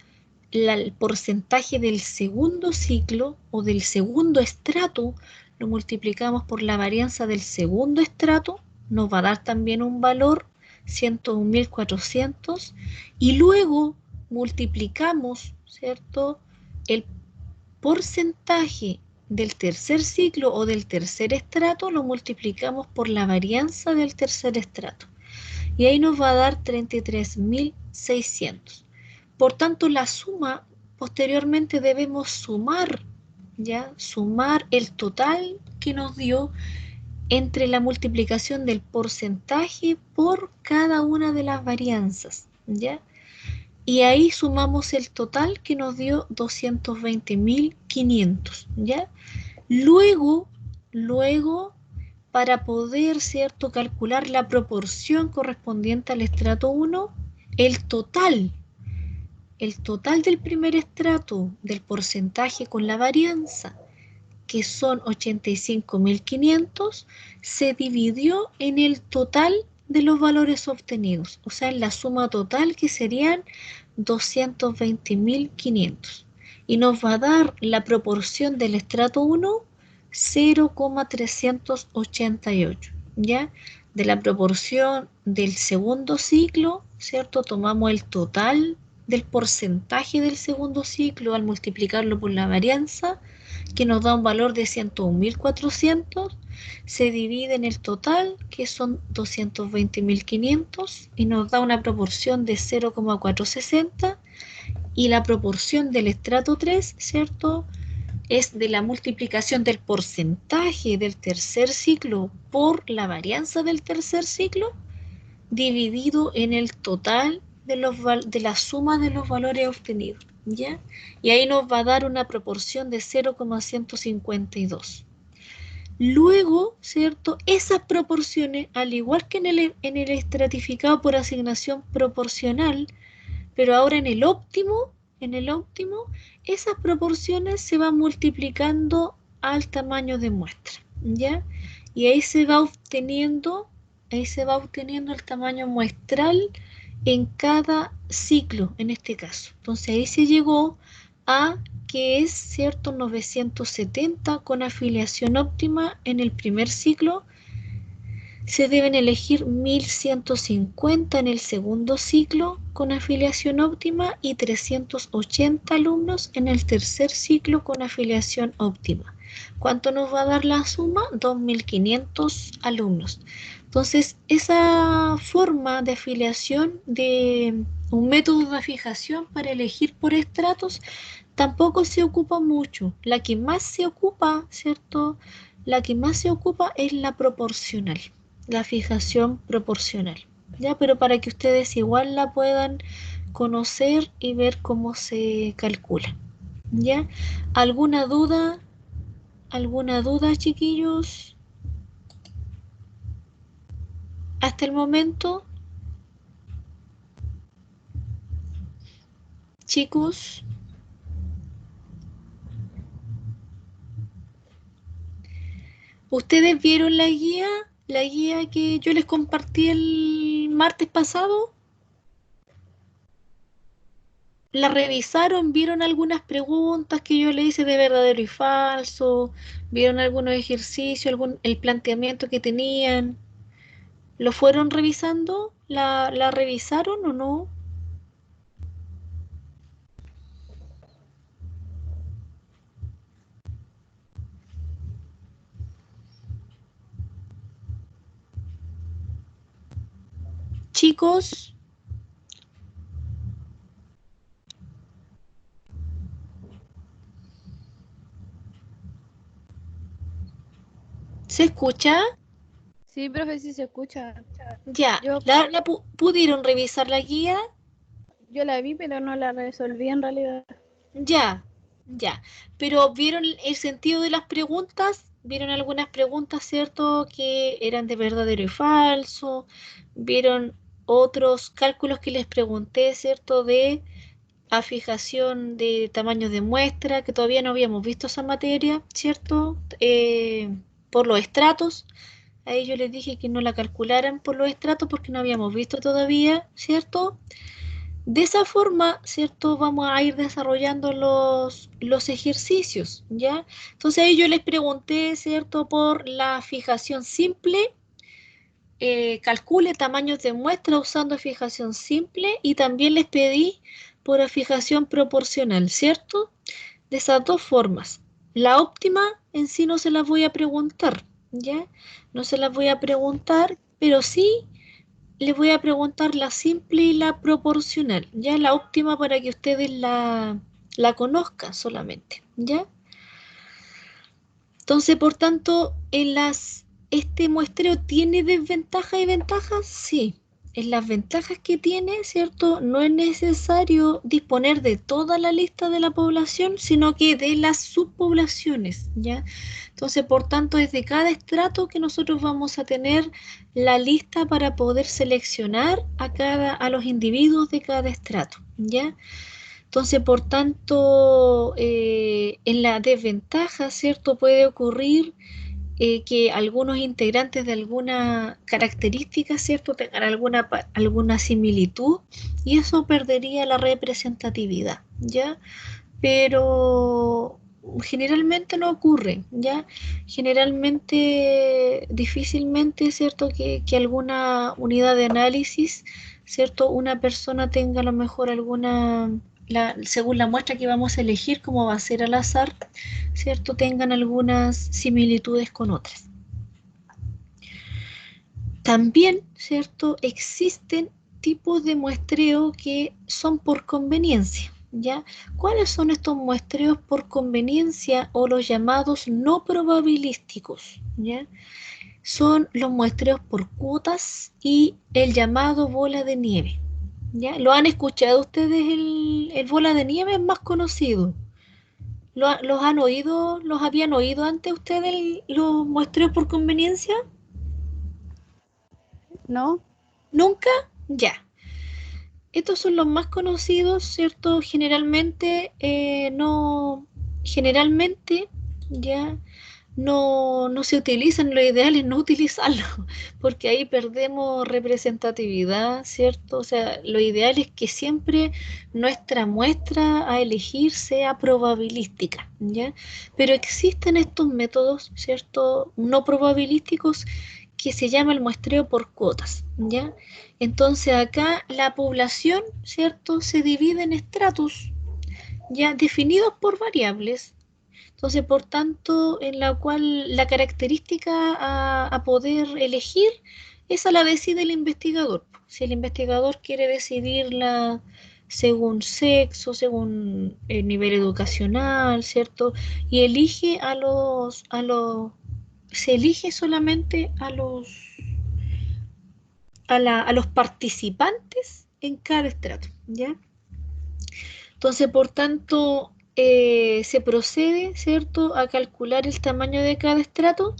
el porcentaje del segundo ciclo o del segundo estrato, lo multiplicamos por la varianza del segundo estrato, nos va a dar también un valor, 101.400, y luego multiplicamos, ¿cierto?, el porcentaje del tercer ciclo o del tercer estrato, lo multiplicamos por la varianza del tercer estrato. Y ahí nos va a dar 33.600. Por tanto, la suma, posteriormente debemos sumar, ¿ya? Sumar el total que nos dio entre la multiplicación del porcentaje por cada una de las varianzas, ¿ya? Y ahí sumamos el total que nos dio 220.500, ¿ya? Luego, para poder, ¿cierto?, calcular la proporción correspondiente al estrato 1, el total del primer estrato del porcentaje con la varianza, que son 85.500, se dividió en el total de los valores obtenidos, o sea, en la suma total que serían 220.500. Y nos va a dar la proporción del estrato 1, 0,388, ¿ya? De la proporción del segundo ciclo, ¿cierto? Tomamos el total del porcentaje del segundo ciclo al multiplicarlo por la varianza, que nos da un valor de 101.400, se divide en el total, que son 220.500, y nos da una proporción de 0,460, y la proporción del estrato 3, ¿cierto?, es de la multiplicación del porcentaje del tercer ciclo por la varianza del tercer ciclo, dividido en el total de la suma de los valores obtenidos, ¿ya? Y ahí nos va a dar una proporción de 0,152. Luego, ¿cierto?, esas proporciones, al igual que en el estratificado por asignación proporcional, pero ahora en el óptimo, esas proporciones se van multiplicando al tamaño de muestra, ¿ya? Y ahí se va obteniendo el tamaño muestral en cada ciclo, en este caso. Entonces ahí se llegó a que es, ¿cierto?, 970 con afiliación óptima en el primer ciclo. Se deben elegir 1.150 en el segundo ciclo con afiliación óptima y 380 alumnos en el tercer ciclo con afiliación óptima. ¿Cuánto nos va a dar la suma? 2.500 alumnos. Entonces, esa forma de afiliación de Un método de fijación para elegir por estratos tampoco se ocupa mucho. La que más se ocupa, ¿cierto? La que más se ocupa es la proporcional, la fijación proporcional. ¿Ya? Pero para que ustedes igual la puedan conocer y ver cómo se calcula. ¿Ya? ¿Alguna duda? ¿Alguna duda, chiquillos? Hasta el momento, chicos. ¿Ustedes vieron la guía? La guía que yo les compartí el martes pasado. ¿La revisaron? ¿Vieron algunas preguntas que yo le hice de verdadero y falso? ¿Vieron algunos ejercicios, el planteamiento que tenían? ¿Lo fueron revisando? ¿La revisaron o no? Chicos, ¿se escucha? Sí, profe, sí se escucha. Ya, Yo, ¿pudieron revisar la guía? yo la vi, pero no la resolví en realidad. Ya, ya. Pero ¿vieron el sentido de las preguntas? ¿Vieron algunas preguntas, cierto, que eran de verdadero y falso? ¿Vieron otros cálculos que les pregunté, cierto, de fijación de tamaños de muestra, que todavía no habíamos visto esa materia, cierto? Por los estratos. A ellos les dije que no la calcularan por los estratos porque no habíamos visto todavía, ¿cierto? De esa forma, ¿cierto? Vamos a ir desarrollando los ejercicios, ¿ya? Entonces ahí yo les pregunté, ¿cierto? Por la fijación simple, calcule tamaños de muestra usando fijación simple y también les pedí por la fijación proporcional, ¿cierto? De esas dos formas. La óptima en sí no se las voy a preguntar, ¿ya? No se las voy a preguntar, pero sí les voy a preguntar la simple y la proporcional, ya la óptima para que ustedes la conozcan solamente, ¿ya? Entonces, por tanto, este muestreo tiene desventajas y ventajas, sí. En las ventajas que tiene, ¿cierto? No es necesario disponer de toda la lista de la población, sino que de las subpoblaciones, ¿ya? Entonces, por tanto, es de cada estrato que nosotros vamos a tener la lista para poder seleccionar a los individuos de cada estrato, ¿ya? Entonces, por tanto, en la desventaja, ¿cierto? Puede ocurrir que algunos integrantes de alguna característica, ¿cierto? Tengan alguna similitud y eso perdería la representatividad, ¿ya? Pero generalmente no ocurre, ¿ya? Generalmente, difícilmente, ¿cierto? Que alguna unidad de análisis, ¿cierto? Una persona tenga a lo mejor según la muestra que vamos a elegir, como va a ser al azar, ¿cierto? Tengan algunas similitudes con otras. También, ¿cierto? Existen tipos de muestreo que son por conveniencia, ¿ya? ¿Cuáles son estos muestreos por conveniencia o los llamados no probabilísticos, ¿ya? Son los muestreos por cuotas y el llamado bola de nieve, ¿ya? ¿Lo han escuchado ustedes? El bola de nieve es más conocido. ¿Los han oído, los habían oído antes ustedes los muestreos por conveniencia? ¿No? ¿Nunca? Ya. Estos son los más conocidos, ¿cierto? Generalmente ya no se utilizan, lo ideal es no utilizarlo, porque ahí perdemos representatividad, ¿cierto? O sea, lo ideal es que siempre nuestra muestra a elegir sea probabilística, ¿ya? Pero existen estos métodos, ¿cierto? No probabilísticos que se llama el muestreo por cuotas, ¿ya? Entonces acá la población, ¿cierto? Se divide en estratos, ya definidos por variables. Entonces, por tanto, en la cual la característica a poder elegir, esa la decide el investigador. Si el investigador quiere decidirla según sexo, según el nivel educacional, ¿cierto? Y elige se elige solamente a los participantes en cada estrato, ¿ya? Entonces, por tanto, se procede, ¿cierto?, a calcular el tamaño de cada estrato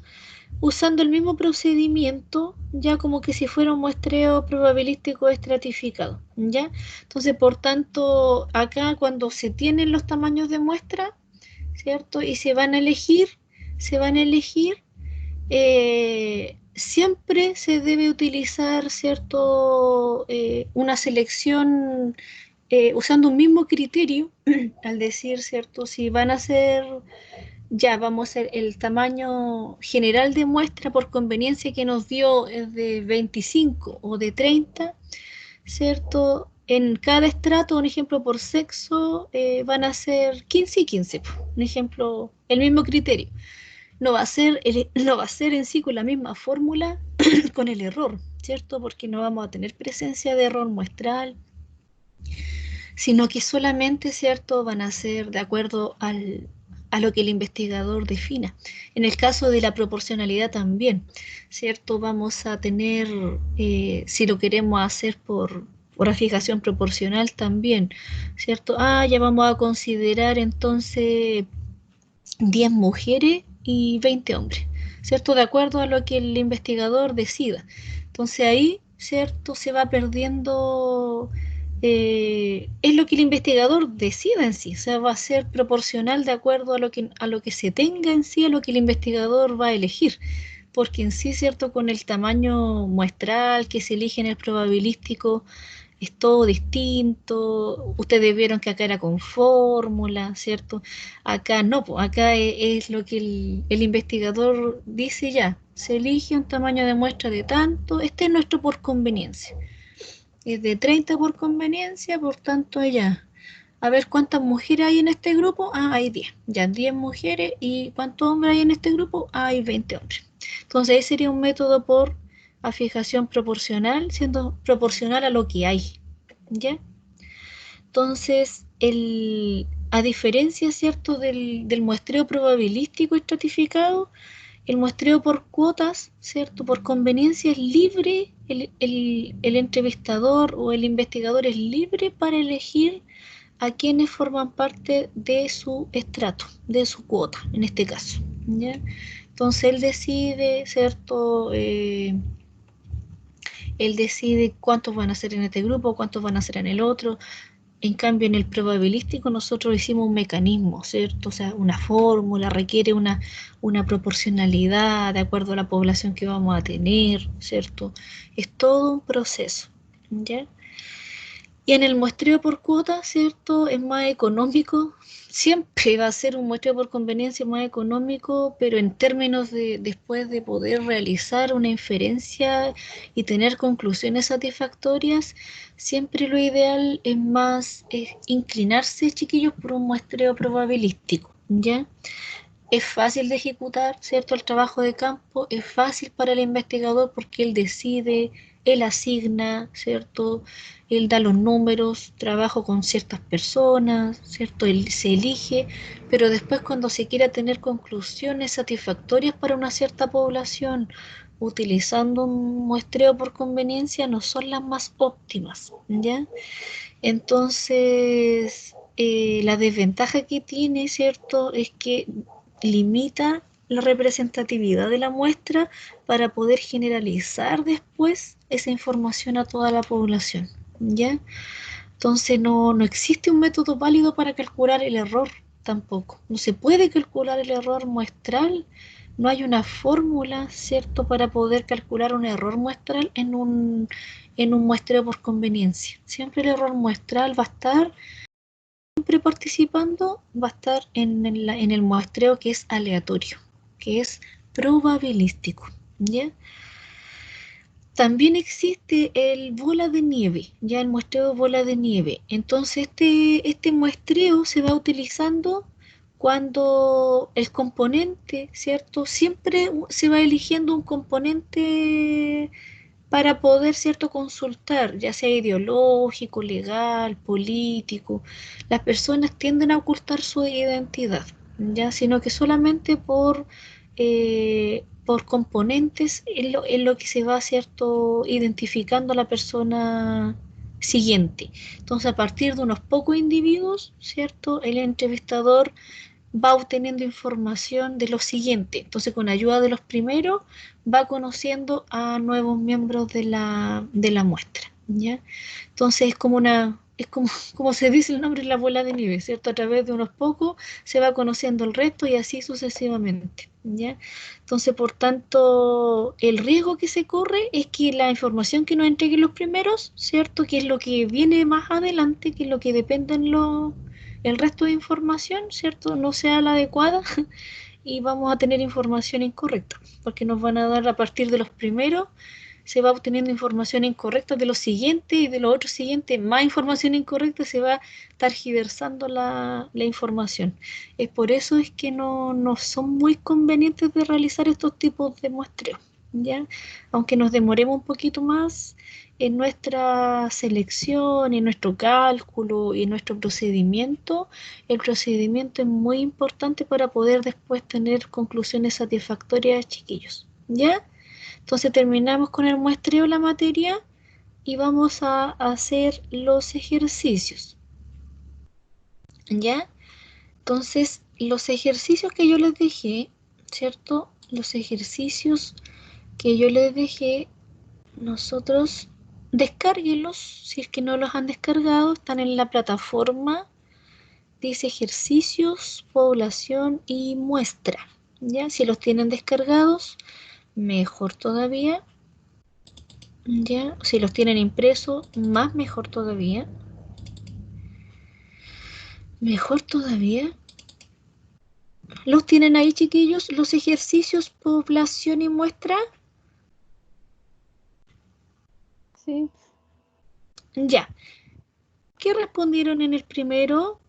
usando el mismo procedimiento, ya como que si fuera un muestreo probabilístico estratificado, ¿ya? Entonces, por tanto, acá cuando se tienen los tamaños de muestra, ¿cierto? Y se van a elegir, siempre se debe utilizar, ¿cierto? Una selección usando un mismo criterio, al decir, ¿cierto? Si van a ser, ya vamos a hacer el tamaño general de muestra por conveniencia que nos dio es de 25 o de 30, ¿cierto? En cada estrato, un ejemplo por sexo, van a ser 15 y 15, un ejemplo, el mismo criterio. No va a ser en sí con la misma fórmula con el error, ¿cierto? Porque no vamos a tener presencia de error muestral, sino que solamente, ¿cierto?, van a ser de acuerdo a lo que el investigador defina. En el caso de la proporcionalidad también, ¿cierto? Vamos a tener, si lo queremos hacer por fijación proporcional también, ¿cierto? Ya vamos a considerar entonces 10 mujeres y 20 hombres, ¿cierto? De acuerdo a lo que el investigador decida. Entonces ahí, ¿cierto? Se va perdiendo, es lo que el investigador decida en sí, o sea, va a ser proporcional de acuerdo a lo que se tenga en sí, a lo que el investigador va a elegir. Porque en sí, ¿cierto? Con el tamaño muestral que se elige en el probabilístico, es todo distinto. Ustedes vieron que acá era con fórmula, ¿cierto? Acá no, pues acá es lo que el investigador dice ya. Se elige un tamaño de muestra de tanto, este es nuestro por conveniencia. Es de 30 por conveniencia, por tanto ya. A ver cuántas mujeres hay en este grupo. Hay 10. Ya 10 mujeres. ¿Y cuántos hombres hay en este grupo? Hay 20 hombres. Entonces, ese sería un método por fijación proporcional, siendo proporcional a lo que hay, ¿ya? Entonces, a diferencia, ¿cierto?, del muestreo probabilístico estratificado, el muestreo por cuotas, ¿cierto?, por conveniencia es libre, el entrevistador o el investigador es libre para elegir a quienes forman parte de su estrato, de su cuota, en este caso, ¿ya? Entonces él decide, ¿cierto?, él decide cuántos van a ser en este grupo, cuántos van a ser en el otro. En cambio, en el probabilístico nosotros hicimos un mecanismo, ¿cierto? O sea, una fórmula, requiere una proporcionalidad de acuerdo a la población que vamos a tener, ¿cierto? Es todo un proceso, ¿ya? Y en el muestreo por cuota, ¿cierto? Es más económico. Siempre va a ser un muestreo por conveniencia más económico, pero en términos de después de poder realizar una inferencia y tener conclusiones satisfactorias, siempre lo ideal es inclinarse, chiquillos, por un muestreo probabilístico, ¿ya? Es fácil de ejecutar, ¿cierto? El trabajo de campo es fácil para el investigador porque él decide, él asigna, ¿cierto? Él da los números, trabajo con ciertas personas, ¿cierto? Él se elige, pero después cuando se quiera tener conclusiones satisfactorias para una cierta población, utilizando un muestreo por conveniencia, no son las más óptimas, ¿ya? Entonces, la desventaja que tiene, ¿cierto?, es que limita la representatividad de la muestra para poder generalizar después esa información a toda la población, ¿ya? Entonces no existe un método válido para calcular el error tampoco. No se puede calcular el error muestral. No hay una fórmula, ¿cierto?, para poder calcular un error muestral en un muestreo por conveniencia. Siempre el error muestral va a estar, siempre participando, va a estar en el muestreo que es aleatorio, que es probabilístico, ¿ya? También existe el bola de nieve, ya el muestreo bola de nieve. Entonces este muestreo se va utilizando cuando el componente, ¿cierto? Siempre se va eligiendo un componente para poder, ¿cierto?, consultar, ya sea ideológico, legal, político. Las personas tienden a ocultar su identidad, ¿ya? Sino que solamente por componentes en lo que se va, ¿cierto?, identificando a la persona siguiente. Entonces, a partir de unos pocos individuos, ¿cierto?, el entrevistador va obteniendo información de los siguientes. Entonces, con ayuda de los primeros, va conociendo a nuevos miembros de la muestra, ¿ya? Entonces, es como, como se dice el nombre, la bola de nieve, ¿cierto? A través de unos pocos se va conociendo el resto y así sucesivamente, ¿ya? Entonces, por tanto, el riesgo que se corre es que la información que nos entreguen los primeros, ¿cierto? Que es lo que viene más adelante, que es lo que dependen el resto de información, ¿cierto?, no sea la adecuada y vamos a tener información incorrecta, porque nos van a dar a partir de los primeros, se va obteniendo información incorrecta de los siguientes y de los otros siguientes, más información incorrecta, se va targiversando la información. Es por eso es que no son muy convenientes de realizar estos tipos de muestreos, ¿ya? Aunque nos demoremos un poquito más en nuestra selección, en nuestro cálculo y en nuestro procedimiento, el procedimiento es muy importante para poder después tener conclusiones satisfactorias, chiquillos, ¿ya? Entonces terminamos con el muestreo de la materia y vamos a hacer los ejercicios, ¿ya? Entonces, los ejercicios que yo les dejé, ¿cierto? Los ejercicios que yo les dejé, nosotros descárguenlos, si es que no los han descargado, están en la plataforma, dice ejercicios, población y muestra, ¿ya? Si los tienen descargados, mejor todavía, ¿ya? Si los tienen impresos, más mejor todavía, mejor todavía. ¿Los tienen ahí, chiquillos? Los ejercicios, población y muestra. Sí. Ya. ¿Qué respondieron en el primero?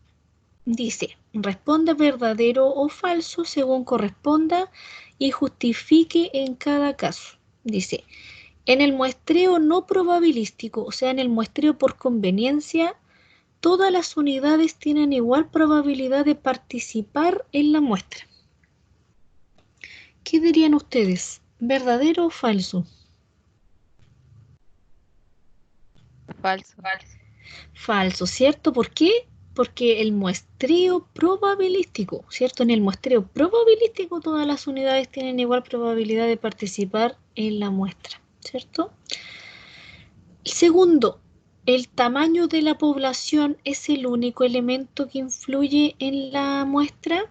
Dice, responda verdadero o falso según corresponda y justifique en cada caso. Dice, en el muestreo no probabilístico, o sea, en el muestreo por conveniencia, todas las unidades tienen igual probabilidad de participar en la muestra. ¿Qué dirían ustedes? ¿Verdadero o falso? Falso. Falso, ¿cierto? ¿Por qué? Porque el muestreo probabilístico, ¿cierto? En el muestreo probabilístico todas las unidades tienen igual probabilidad de participar en la muestra, ¿cierto? Segundo, ¿el tamaño de la población es el único elemento que influye en la muestra?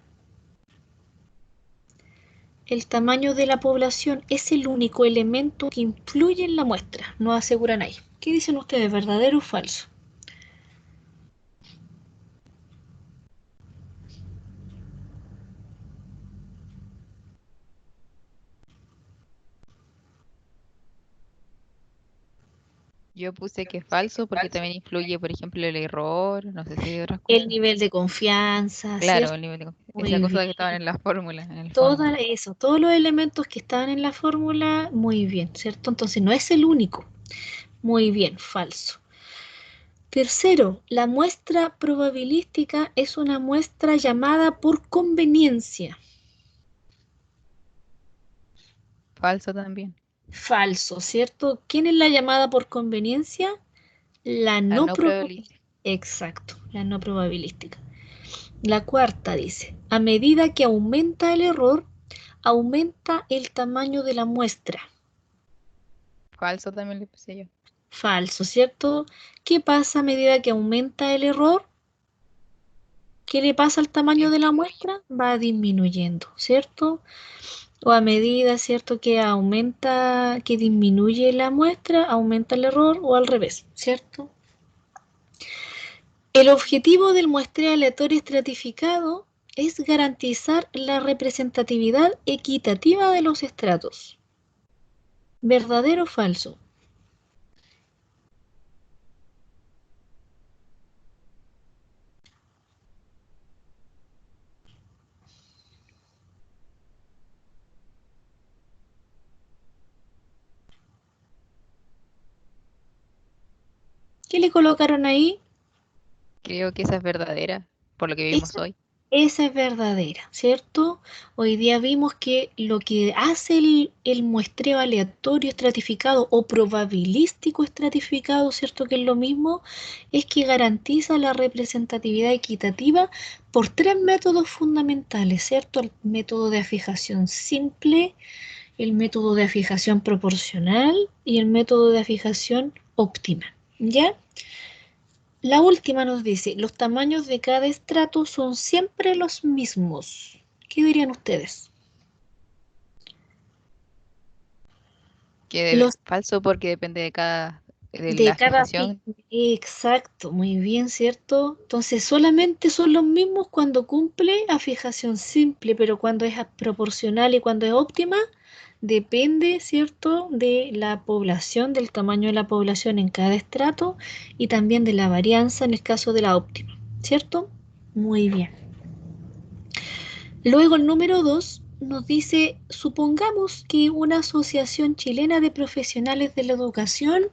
El tamaño de la población es el único elemento que influye en la muestra, nos aseguran ahí. ¿Qué dicen ustedes, verdadero o falso? Yo puse que es falso porque también influye, por ejemplo, el error, no sé si hay otras El cosas. nivel de confianza, Claro, ¿cierto? el nivel de esa Muy cosa bien. que estaban en la fórmula, en el fondo. Toda eso, todos los elementos que estaban en la fórmula, muy bien, ¿cierto? Entonces no es el único. Muy bien, falso. Tercero, la muestra probabilística es una muestra llamada por conveniencia. Falso también. Falso, ¿cierto? ¿Quién es la llamada por conveniencia? La La no no probabilística. probabilística. Exacto, la no probabilística. La cuarta dice, a medida que aumenta el error, aumenta el tamaño de la muestra. Falso también le puse yo. Falso, ¿cierto? ¿Qué pasa a medida que aumenta el error? ¿Qué le pasa al tamaño de la Disminuye. muestra? Va disminuyendo, ¿cierto? O a medida, ¿cierto?, que aumenta, que disminuye la muestra, aumenta el error o al revés, ¿cierto? El objetivo del muestreo aleatorio estratificado es garantizar la representatividad equitativa de los estratos. ¿Verdadero o falso? ¿Qué le colocaron ahí? Creo que esa es verdadera, por lo que vimos Esa, hoy. esa es verdadera, ¿cierto? Hoy día vimos que lo que hace el muestreo aleatorio estratificado o probabilístico estratificado, ¿cierto? Que es lo mismo, es que garantiza la representatividad equitativa por tres métodos fundamentales, ¿cierto? El método de afijación simple, el método de afijación proporcional y el método de afijación óptima, ¿ya? La última nos dice, los tamaños de cada estrato son siempre los mismos. ¿Qué dirían ustedes? Los Falso porque depende de de la cada fijación. exacto, muy bien, ¿cierto? Entonces solamente son los mismos cuando cumple a fijación simple, pero cuando es proporcional y cuando es óptima, depende, ¿cierto? De la población, del tamaño de la población en cada estrato y también de la varianza en el caso de la óptima, ¿cierto? Muy bien. Luego el número 2 nos dice, supongamos que una asociación chilena de profesionales de la educación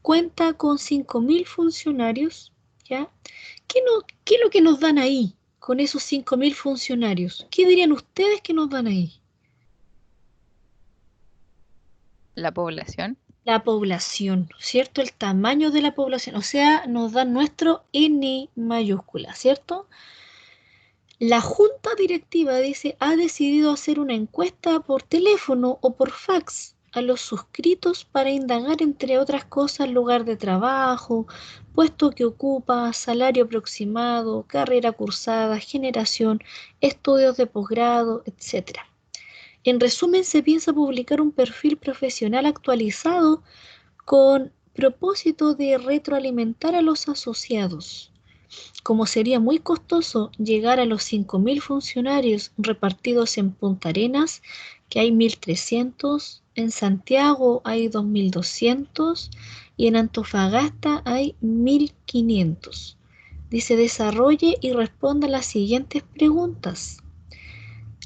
cuenta con 5.000 funcionarios, ¿ya? ¿Qué es lo que nos dan ahí con esos 5.000 funcionarios? ¿Qué dirían ustedes que nos dan ahí? La población. La población, ¿cierto? El tamaño de la población, o sea, nos dan nuestro N mayúscula, ¿cierto? La junta directiva dice, ha decidido hacer una encuesta por teléfono o por fax a los suscritos para indagar, entre otras cosas, lugar de trabajo, puesto que ocupa, salario aproximado, carrera cursada, generación, estudios de posgrado, etc. En resumen, se piensa publicar un perfil profesional actualizado con propósito de retroalimentar a los asociados. Como sería muy costoso llegar a los 5.000 funcionarios repartidos en Punta Arenas, que hay 1.300, en Santiago hay 2.200 y en Antofagasta hay 1.500. Dice, desarrolle y responda las siguientes preguntas.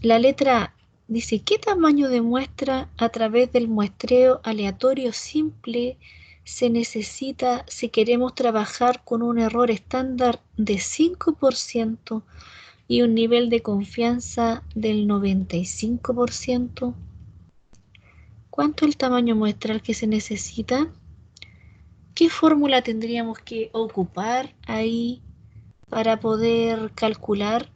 La letra A dice, ¿qué tamaño de muestra a través del muestreo aleatorio simple se necesita si queremos trabajar con un error estándar de 5% y un nivel de confianza del 95%? ¿Cuánto es el tamaño muestral que se necesita? ¿Qué fórmula tendríamos que ocupar ahí para poder calcular?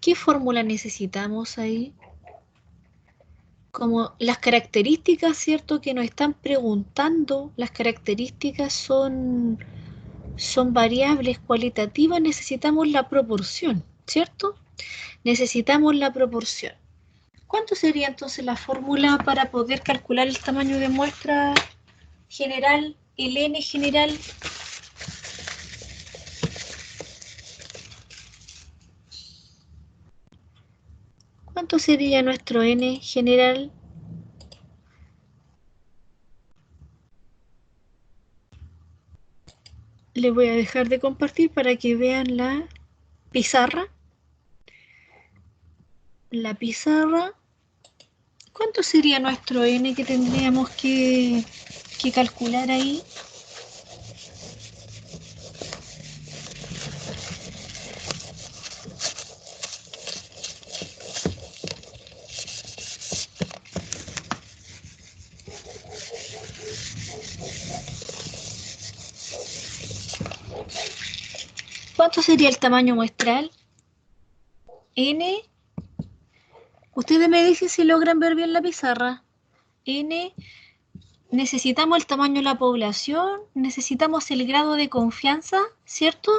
¿Qué fórmula necesitamos ahí? Como las características, ¿cierto? Que nos están preguntando, las características son variables cualitativas, necesitamos la proporción, ¿cierto? Necesitamos la proporción. ¿Cuánto sería entonces la fórmula para poder calcular el tamaño de muestra general, el N general? ¿Cuánto sería nuestro N general? Les voy a dejar de compartir para que vean la pizarra. La pizarra. ¿Cuánto sería nuestro N que tendríamos que calcular ahí? ¿Cuánto sería el tamaño muestral? N. Ustedes me dicen si logran ver bien la pizarra. N. Necesitamos el tamaño de la población, necesitamos el grado de confianza, ¿cierto?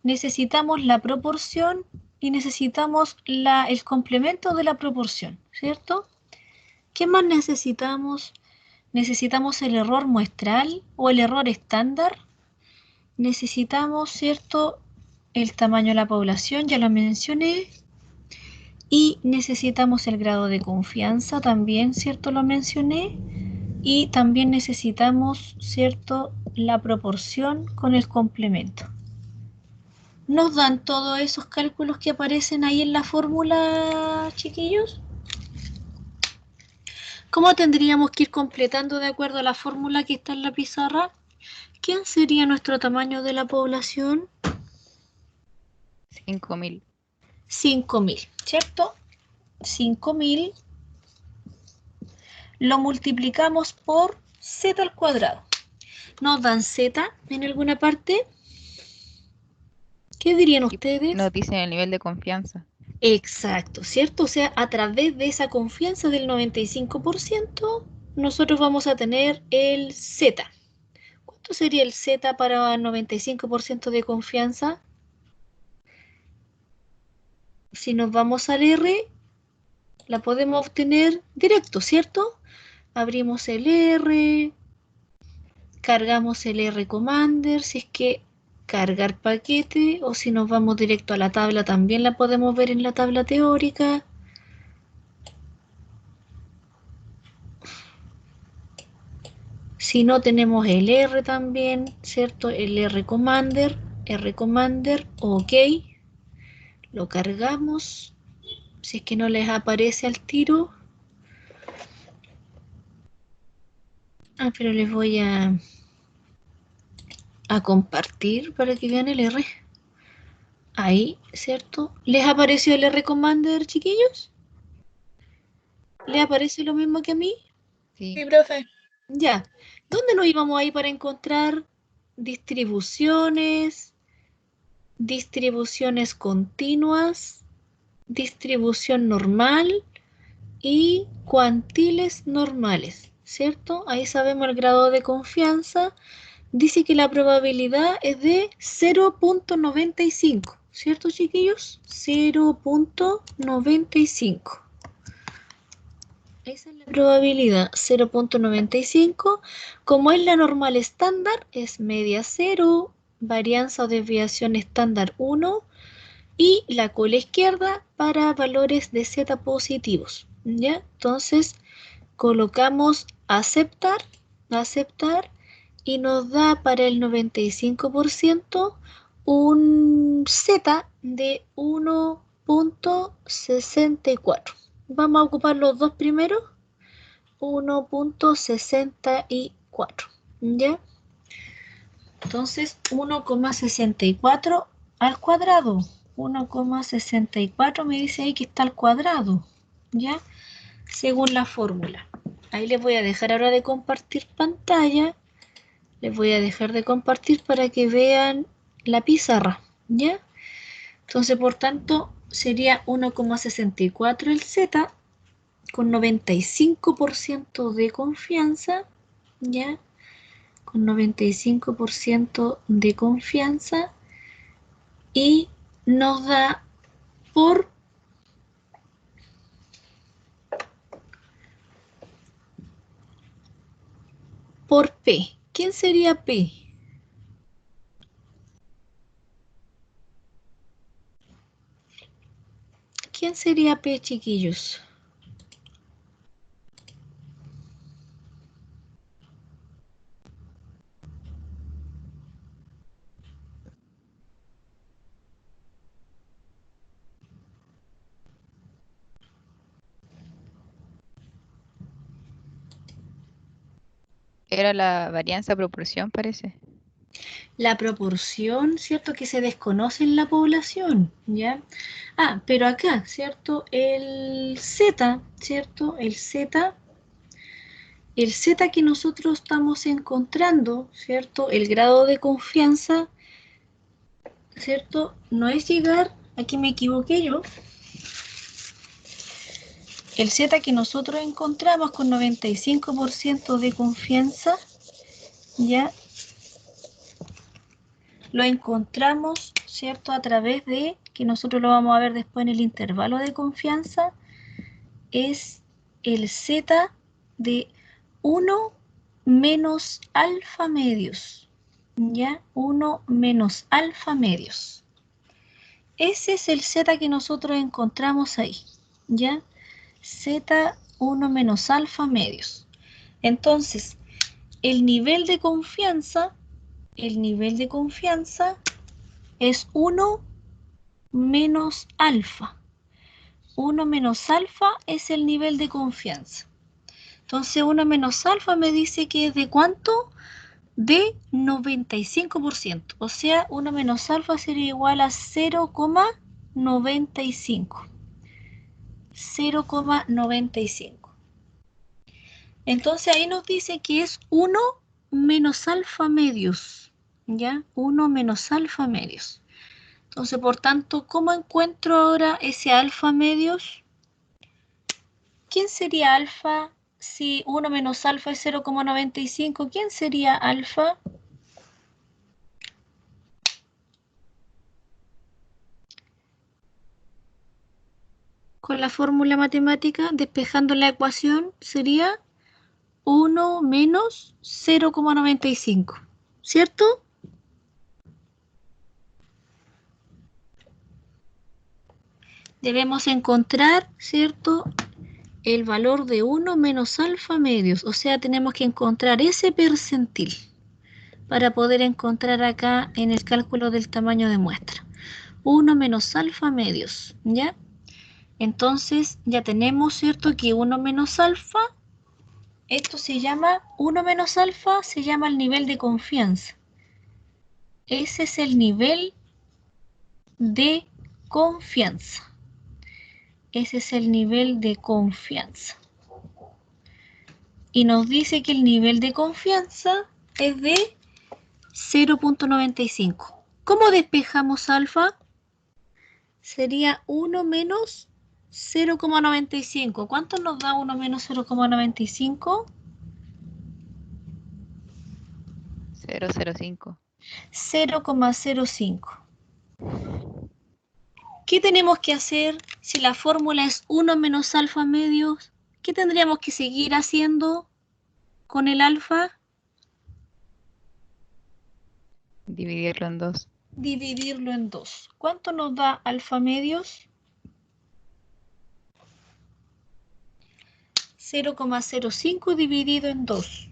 Necesitamos la proporción y necesitamos el complemento de la proporción, ¿cierto? ¿Qué más necesitamos? Necesitamos el error muestral o el error estándar. Necesitamos, ¿cierto? El tamaño de la población, ya lo mencioné. Y necesitamos el grado de confianza, también, ¿cierto? Lo mencioné. Y también necesitamos, ¿cierto? La proporción con el complemento. ¿Nos dan todos esos cálculos que aparecen ahí en la fórmula, chiquillos? ¿Cómo tendríamos que ir completando de acuerdo a la fórmula que está en la pizarra? ¿Quién sería nuestro tamaño de la población? 5.000. 5.000, ¿cierto? 5.000 lo multiplicamos por z al cuadrado. ¿Nos dan z en alguna parte? ¿Qué dirían ustedes? Nos dicen el nivel de confianza. Exacto, ¿cierto? O sea, a través de esa confianza del 95%, nosotros vamos a tener el z. ¿Cuánto sería el z para 95% de confianza? Si nos vamos al R, la podemos obtener directo, ¿cierto? Abrimos el R, cargamos el R Commander, si es que cargar paquete, o si nos vamos directo a la tabla, también la podemos ver en la tabla teórica. Si no, tenemos el R también, ¿cierto? El R Commander, ok. Lo cargamos. Si es que no les aparece al tiro. Pero les voy a compartir para que vean el R. Ahí, ¿cierto? ¿Les apareció el R Commander, chiquillos? ¿Les aparece lo mismo que a mí? Sí. Sí, profe. Ya. ¿Dónde nos íbamos ahí para encontrar distribuciones, distribuciones continuas, distribución normal y cuantiles normales, ¿cierto? Ahí sabemos el grado de confianza. Dice que la probabilidad es de 0.95, ¿cierto, chiquillos? 0.95. Esa es la probabilidad, 0.95. Como es la normal estándar, es media 0, varianza o desviación estándar 1, y la cola izquierda para valores de z positivos, ¿ya? Entonces, colocamos aceptar, y nos da para el 95% un z de 1.64. Vamos a ocupar los dos primeros, 1.64, ¿ya? Entonces, 1,64 al cuadrado. 1,64 me dice ahí que está al cuadrado, ¿ya? Según la fórmula. Ahí les voy a dejar ahora de compartir pantalla. Les voy a dejar de compartir para que vean la pizarra, ¿ya? Entonces, por tanto, sería 1,64 el z con 95% de confianza, ¿ya? Con 95% de confianza, y nos da por P. ¿Quién sería P? ¿Quién sería P, chiquillos? Era la varianza proporción, parece. La proporción, ¿cierto? Que se desconoce en la población, ¿ya? Pero acá, ¿cierto? El Z, ¿cierto? El Z que nosotros estamos encontrando, ¿cierto? El grado de confianza, ¿cierto? No es llegar, aquí me equivoqué yo. El Z que nosotros encontramos con 95% de confianza, ¿ya? Lo encontramos, ¿cierto? A través de, que nosotros lo vamos a ver después en el intervalo de confianza, es el Z de 1 menos alfa medios, ¿ya? 1 menos alfa medios. Ese es el Z que nosotros encontramos ahí, ¿ya? Z 1 menos alfa medios. Entonces, el nivel de confianza es 1 menos alfa. 1 menos alfa es el nivel de confianza. Entonces 1 menos alfa me dice que es de ¿cuánto? De 95%. O sea, 1 menos alfa sería igual a 0,95. 0,95. Entonces ahí nos dice que es 1 menos alfa medios. ¿Ya? 1 menos alfa medios. Entonces, por tanto, ¿cómo encuentro ahora ese alfa medios? ¿Quién sería alfa si 1 menos alfa es 0,95? ¿Quién sería alfa? Con la fórmula matemática, despejando la ecuación, sería 1 menos 0,95, ¿cierto? Debemos encontrar, ¿cierto?, el valor de 1 menos alfa medios, o sea, tenemos que encontrar ese percentil para poder encontrar acá en el cálculo del tamaño de muestra. 1 menos alfa medios, ¿ya? Entonces ya tenemos, ¿cierto?, que 1 menos alfa, esto se llama, 1 menos alfa se llama el nivel de confianza. Ese es el nivel de confianza. Ese es el nivel de confianza. Y nos dice que el nivel de confianza es de 0,95. ¿Cómo despejamos alfa? Sería 1 menos 0,95. ¿Cuánto nos da 1 menos 0,95? 0,05. 0,05. ¿Qué tenemos que hacer si la fórmula es 1 menos alfa medios? ¿Qué tendríamos que seguir haciendo con el alfa? Dividirlo en 2. Dividirlo en 2. ¿Cuánto nos da alfa medios? 0,05 dividido en 2.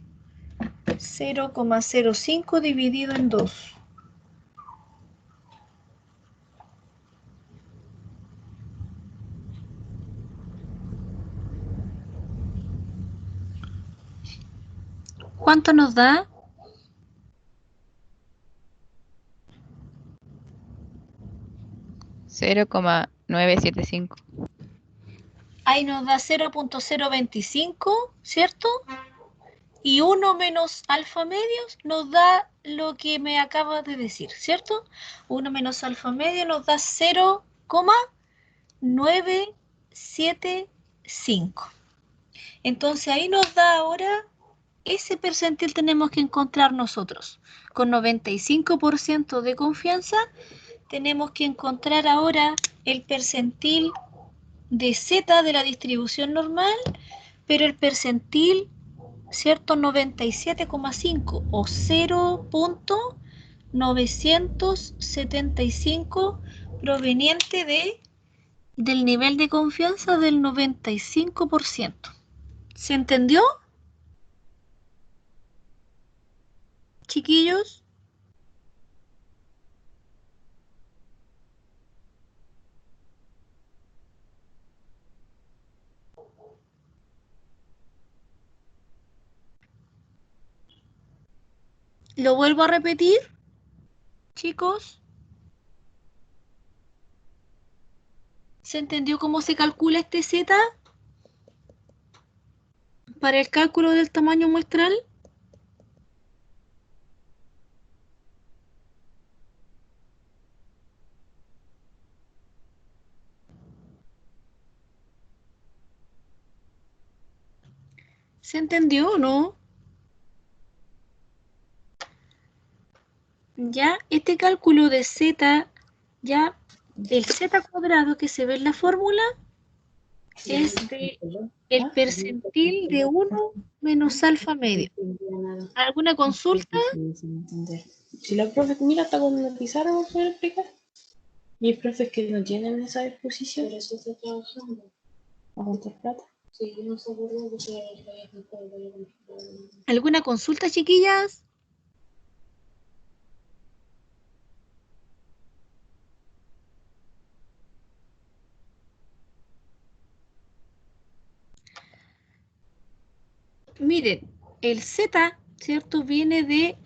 0,05 dividido en 2. ¿Cuánto nos da? 0,975. Ahí nos da 0,025, ¿cierto? Y 1 menos alfa medios nos da lo que me acabas de decir, ¿cierto? 1 menos alfa medio nos da 0,975. Entonces ahí nos da ahora ese percentil tenemos que encontrar nosotros. Con 95% de confianza tenemos que encontrar ahora el percentil de Z de la distribución normal, pero el percentil, ¿cierto? 97,5 o 0,975 proveniente del nivel de confianza del 95%. ¿Se entendió, chiquillos? ¿Lo vuelvo a repetir, chicos? ¿Se entendió cómo se calcula este Z para el cálculo del tamaño muestral? ¿Se entendió o no? Ya, este cálculo de Z, ya, el Z cuadrado que se ve en la fórmula es el percentil de 1 menos alfa medio. ¿Alguna consulta? Si la profe mira está con una pizarra, ¿no puede explicar? Y hay profes que no tienen esa disposición. Por eso está trabajando. ¿A juntar plata? Sí, yo no se acuerdo porque ¿Alguna consulta, chiquillas? miren, el Z, ¿cierto? Viene de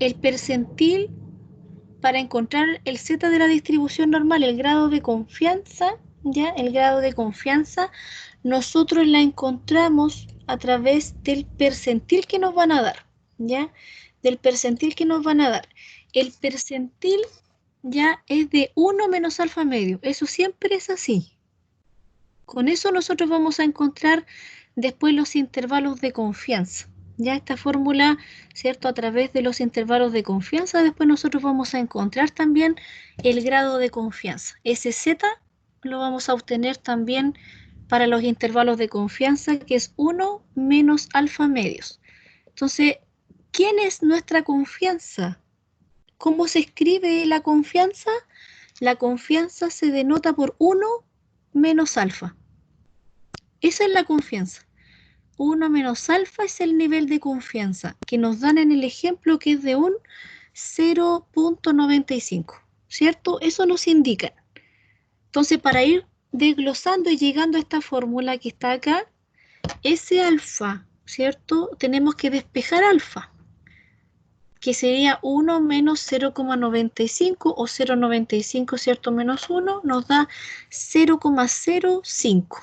el percentil para encontrar el Z de la distribución normal, el grado de confianza, ¿ya? El grado de confianza, nosotros la encontramos a través del percentil que nos van a dar, ¿ya? Del percentil que nos van a dar. El percentil ya es de 1 menos alfa medio, eso siempre es así. Con eso nosotros vamos a encontrar después los intervalos de confianza. Ya esta fórmula, ¿cierto? A través de los intervalos de confianza, después nosotros vamos a encontrar también el grado de confianza. Ese Z lo vamos a obtener también para los intervalos de confianza, que es 1 menos alfa medios. Entonces, ¿quién es nuestra confianza? ¿Cómo se escribe la confianza? La confianza se denota por 1 menos alfa. Esa es la confianza. 1 menos alfa es el nivel de confianza que nos dan en el ejemplo, que es de un 0.95, ¿cierto? Eso nos indica. Entonces, para ir desglosando y llegando a esta fórmula que está acá, ese alfa, ¿cierto? Tenemos que despejar alfa, que sería 1 menos 0,95 o 0,95, ¿cierto? Menos 1 nos da 0,05. O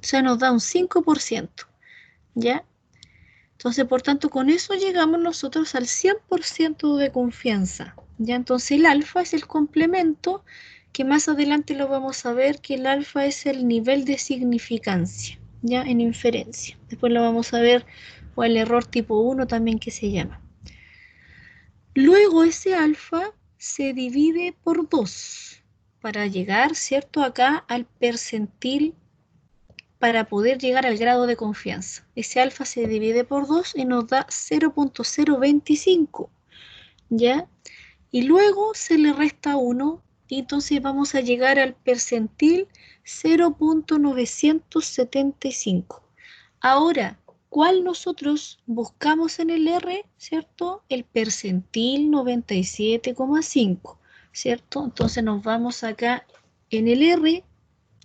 sea, nos da un 5%. ¿Ya? Entonces, por tanto, con eso llegamos nosotros al 100% de confianza. ¿Ya? Entonces, el alfa es el complemento, que más adelante lo vamos a ver, que el alfa es el nivel de significancia, ¿ya? En inferencia. Después lo vamos a ver, o el error tipo 1 también, que se llama. Luego ese alfa se divide por 2 para llegar, ¿cierto? Acá al percentil, para poder llegar al grado de confianza. Ese alfa se divide por 2 y nos da 0.025, ¿ya? Y luego se le resta 1 y entonces vamos a llegar al percentil 0.975. Ahora, ¿cuál nosotros buscamos en el R? ¿Cierto? El percentil 97,5, ¿cierto? Entonces nos vamos acá en el R.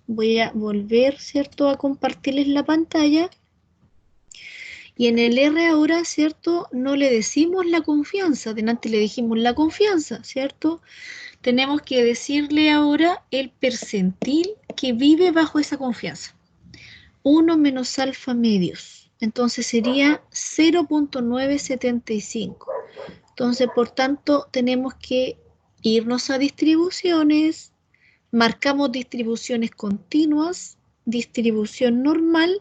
Voy a volver, ¿cierto?, a compartirles la pantalla. Y en el R ahora, ¿cierto?, no le decimos la confianza. Delante le dijimos la confianza, ¿cierto? Tenemos que decirle ahora el percentil que vive bajo esa confianza. 1 menos alfa medios. Entonces sería 0.975. Entonces, por tanto, tenemos que irnos a distribuciones. Marcamos distribuciones continuas, distribución normal,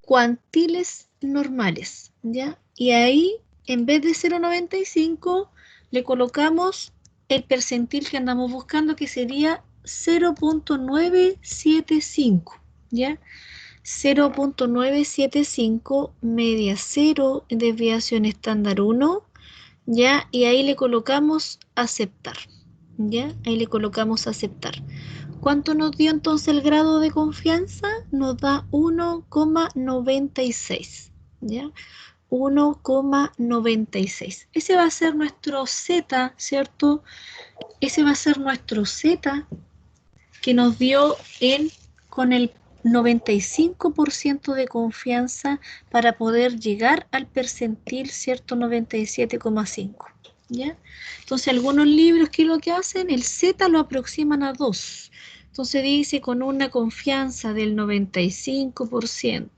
cuantiles normales, ¿ya? Y ahí, en vez de 0.95, le colocamos el percentil que andamos buscando, que sería 0.975, ¿ya? 0.975, media 0, desviación estándar 1, ¿ya? Y ahí le colocamos aceptar. ¿Ya? Ahí le colocamos aceptar. ¿Cuánto nos dio entonces el grado de confianza? Nos da 1,96. ¿Ya? 1,96. Ese va a ser nuestro Z, ¿cierto? Ese va a ser nuestro Z que nos dio con el 95% de confianza para poder llegar al percentil, ¿cierto? 97,5. ¿Ya? Entonces, algunos libros, ¿qué es lo que hacen? El Z lo aproximan a 2. Entonces dice con una confianza del 95%.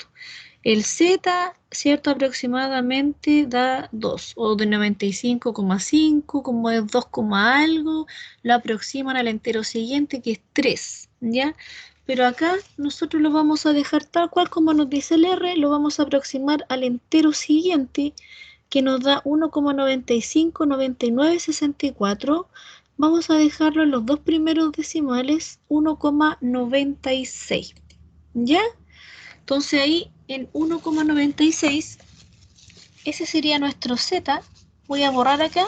El Z, ¿cierto? Aproximadamente da 2, o de 95,5, como es 2, algo, lo aproximan al entero siguiente, que es 3, ¿ya? Pero acá nosotros lo vamos a dejar tal cual como nos dice el R, lo vamos a aproximar al entero siguiente, que nos da 1,959964, vamos a dejarlo en los dos primeros decimales, 1,96, ¿ya? Entonces ahí en 1,96, ese sería nuestro Z. Voy a borrar acá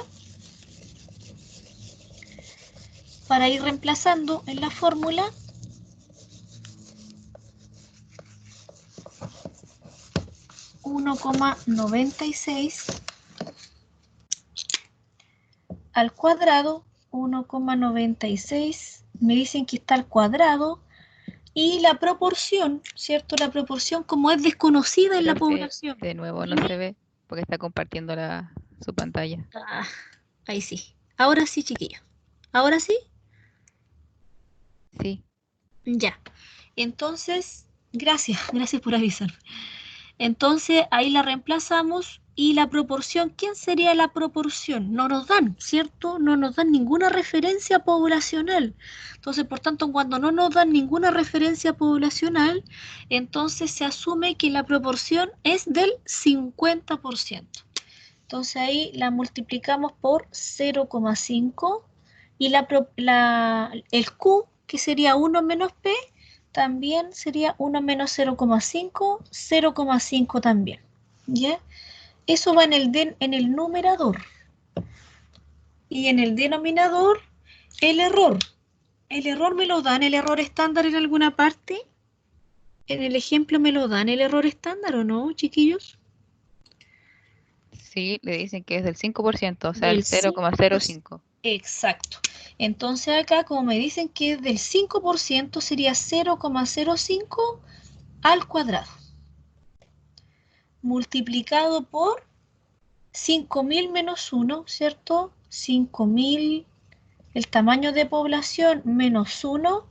para ir reemplazando en la fórmula. (1,96) al cuadrado, 1,96, me dicen que está al cuadrado, Y la proporción, ¿cierto? La proporción como es desconocida en la Creo que población. de nuevo no Dime. se ve porque está compartiendo su pantalla. Ah, ahí sí. Ahora sí, chiquillos. ¿Ahora sí? Sí, Ya. Entonces, gracias por avisar. Entonces, ahí la reemplazamos y la proporción, ¿quién sería la proporción? No nos dan, ¿cierto? No nos dan ninguna referencia poblacional. Entonces, por tanto, cuando no nos dan ninguna referencia poblacional, entonces se asume que la proporción es del 50%. Entonces ahí la multiplicamos por 0,5 y el Q, que sería 1 menos P, también sería 1 menos 0,5, 0,5 también. ¿Ya? Eso va en el numerador. Y en el denominador, el error. ¿El error me lo dan, el error estándar en alguna parte? En el ejemplo me lo dan el error estándar, ¿o no, chiquillos? sí, le dicen que es del 5%, o sea, el Del 5%. 0,05. Exacto. Entonces acá, como me dicen que es del 5%, sería 0,05 al cuadrado, multiplicado por 5.000 menos 1, ¿cierto? 5.000, el tamaño de población menos 1,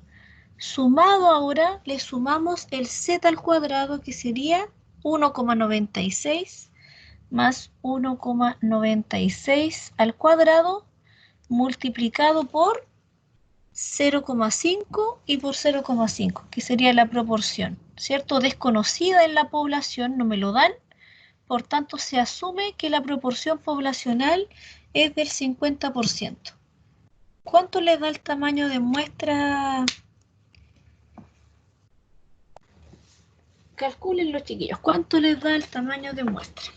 sumado ahora, le sumamos el z al cuadrado, que sería 1,96 más 1,96 al cuadrado, multiplicado por 0,5 y por 0,5, que sería la proporción, ¿cierto? Desconocida en la población, no me lo dan, por tanto se asume que la proporción poblacional es del 50%. ¿Cuánto le da el tamaño de muestra? Calculen los chiquillos, ¿cuánto les da el tamaño de muestra?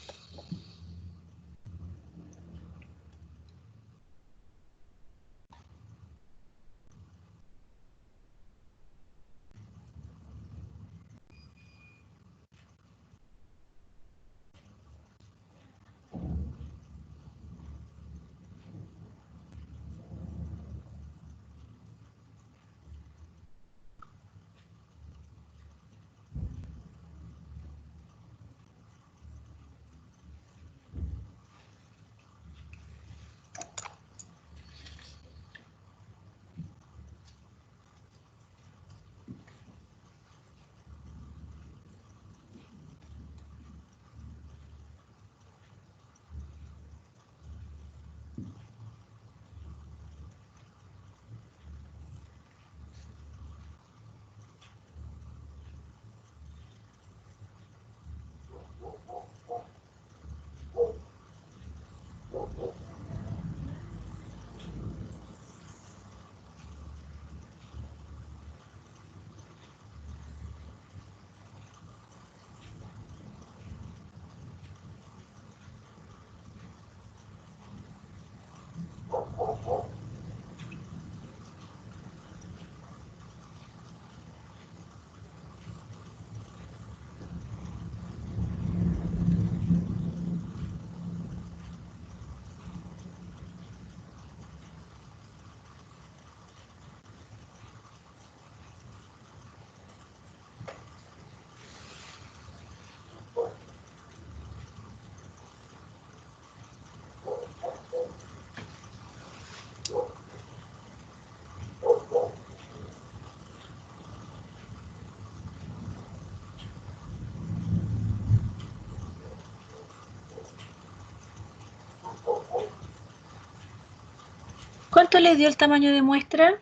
¿Cuánto les dio el tamaño de muestra?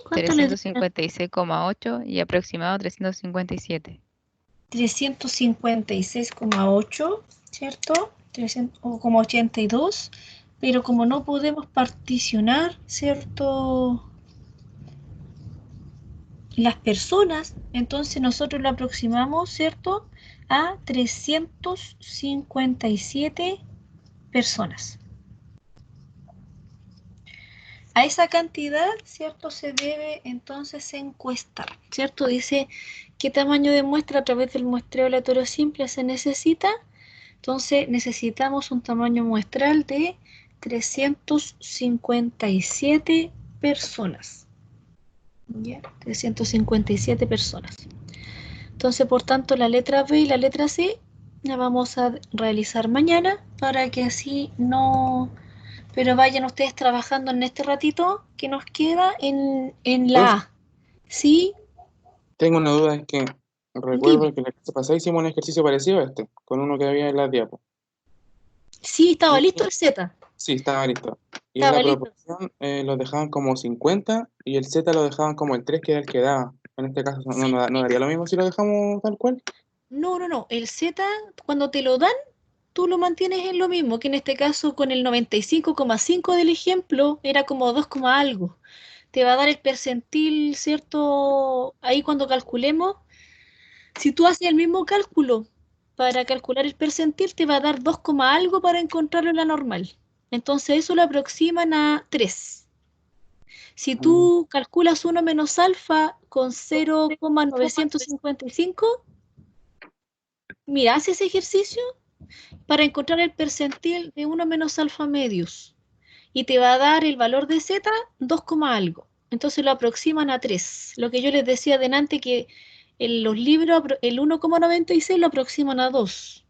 ¿Cuánto les dio? 356,8 y aproximado 357. 356,8, ¿cierto? 300,82, pero como no podemos particionar, ¿cierto? Las personas, entonces nosotros lo aproximamos, ¿cierto? A 357 personas. A esa cantidad, ¿cierto? Se debe entonces encuestar, ¿cierto? Dice qué tamaño de muestra a través del muestreo aleatorio simple se necesita. Entonces necesitamos un tamaño muestral de 357 personas. ¿Ya? 357 personas. Entonces, por tanto, la letra B y la letra C la vamos a realizar mañana para que así no... Pero vayan ustedes trabajando en este ratito que nos queda en la A. ¿Sí? Tengo una duda, es que recuerdo que la clase pasada hicimos un ejercicio parecido a este, con uno que había en las diapos. Sí, estaba listo el Z. Sí, estaba listo. Y Estaba en la listo. proporción lo dejaban como 50 y el Z lo dejaban como el 3, que era el que daba. En este caso, no daría lo mismo si lo dejamos tal cual. No. El Z, cuando te lo dan, tú lo mantienes en lo mismo, que en este caso con el 95,5 del ejemplo era como 2, algo. Te va a dar el percentil, ¿cierto? Ahí cuando calculemos, si tú haces el mismo cálculo para calcular el percentil, te va a dar 2, algo para encontrarlo en la normal. Entonces eso lo aproximan a 3. Si tú calculas 1 menos alfa con 0,955, mira, haces ese ejercicio para encontrar el percentil de 1 menos alfa medios y te va a dar el valor de z 2, algo. Entonces lo aproximan a 3. Lo que yo les decía delante que en los libros el 1,96 lo aproximan a 2.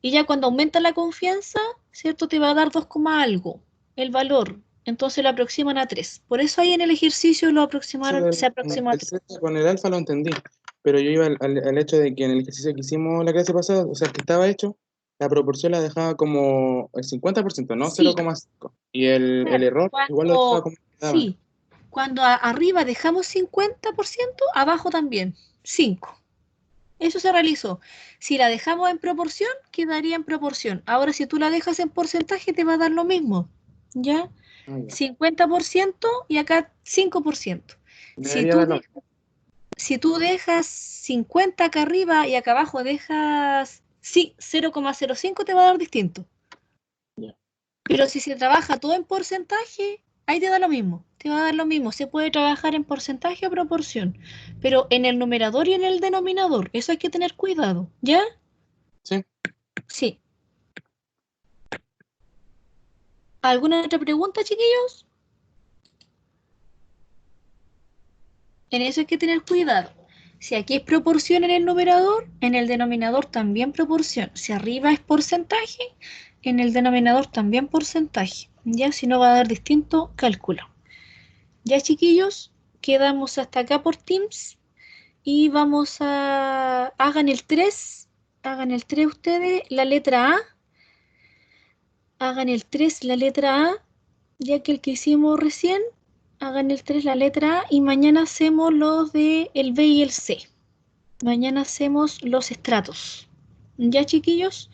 Y ya cuando aumenta la confianza, ¿cierto? Te va a dar 2, algo el valor. Entonces lo aproximan a 3. Por eso ahí en el ejercicio lo aproximaron, se aproximó a 3. Con el alfa lo entendí, pero yo iba al hecho de que en el ejercicio que hicimos la clase pasada, o sea, el que estaba hecho, la proporción la dejaba como el 50%, no Sí. 0,5. Y el error igual lo dejaba como quedaba. Sí, cuando arriba dejamos 50%, abajo también, 5. Eso se realizó. Si la dejamos en proporción, quedaría en proporción. Ahora, si tú la dejas en porcentaje, te va a dar lo mismo. ¿Ya? 50% y acá 5%. Si tú dejas 50 acá arriba y acá abajo dejas 0,05, te va a dar distinto. Pero si se trabaja todo en porcentaje, ahí te da lo mismo. Te va a dar lo mismo. Se puede trabajar en porcentaje o proporción. Pero en el numerador y en el denominador, eso hay que tener cuidado. ¿Ya? Sí. Sí. ¿Alguna otra pregunta, chiquillos? En eso hay que tener cuidado. Si aquí es proporción en el numerador, en el denominador también proporción. Si arriba es porcentaje, en el denominador también porcentaje. Ya, si no va a dar distinto cálculo. Ya, chiquillos, quedamos hasta acá por Teams y vamos a... hagan el 3 ustedes, la letra A. Hagan el 3, la letra A, ya que el que hicimos recién. Hagan el 3, la letra A, y mañana hacemos los de el B y el C. Mañana hacemos los estratos. Ya, chiquillos,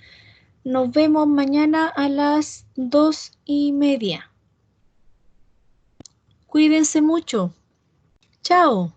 nos vemos mañana a las 2:30. Cuídense mucho. Chao.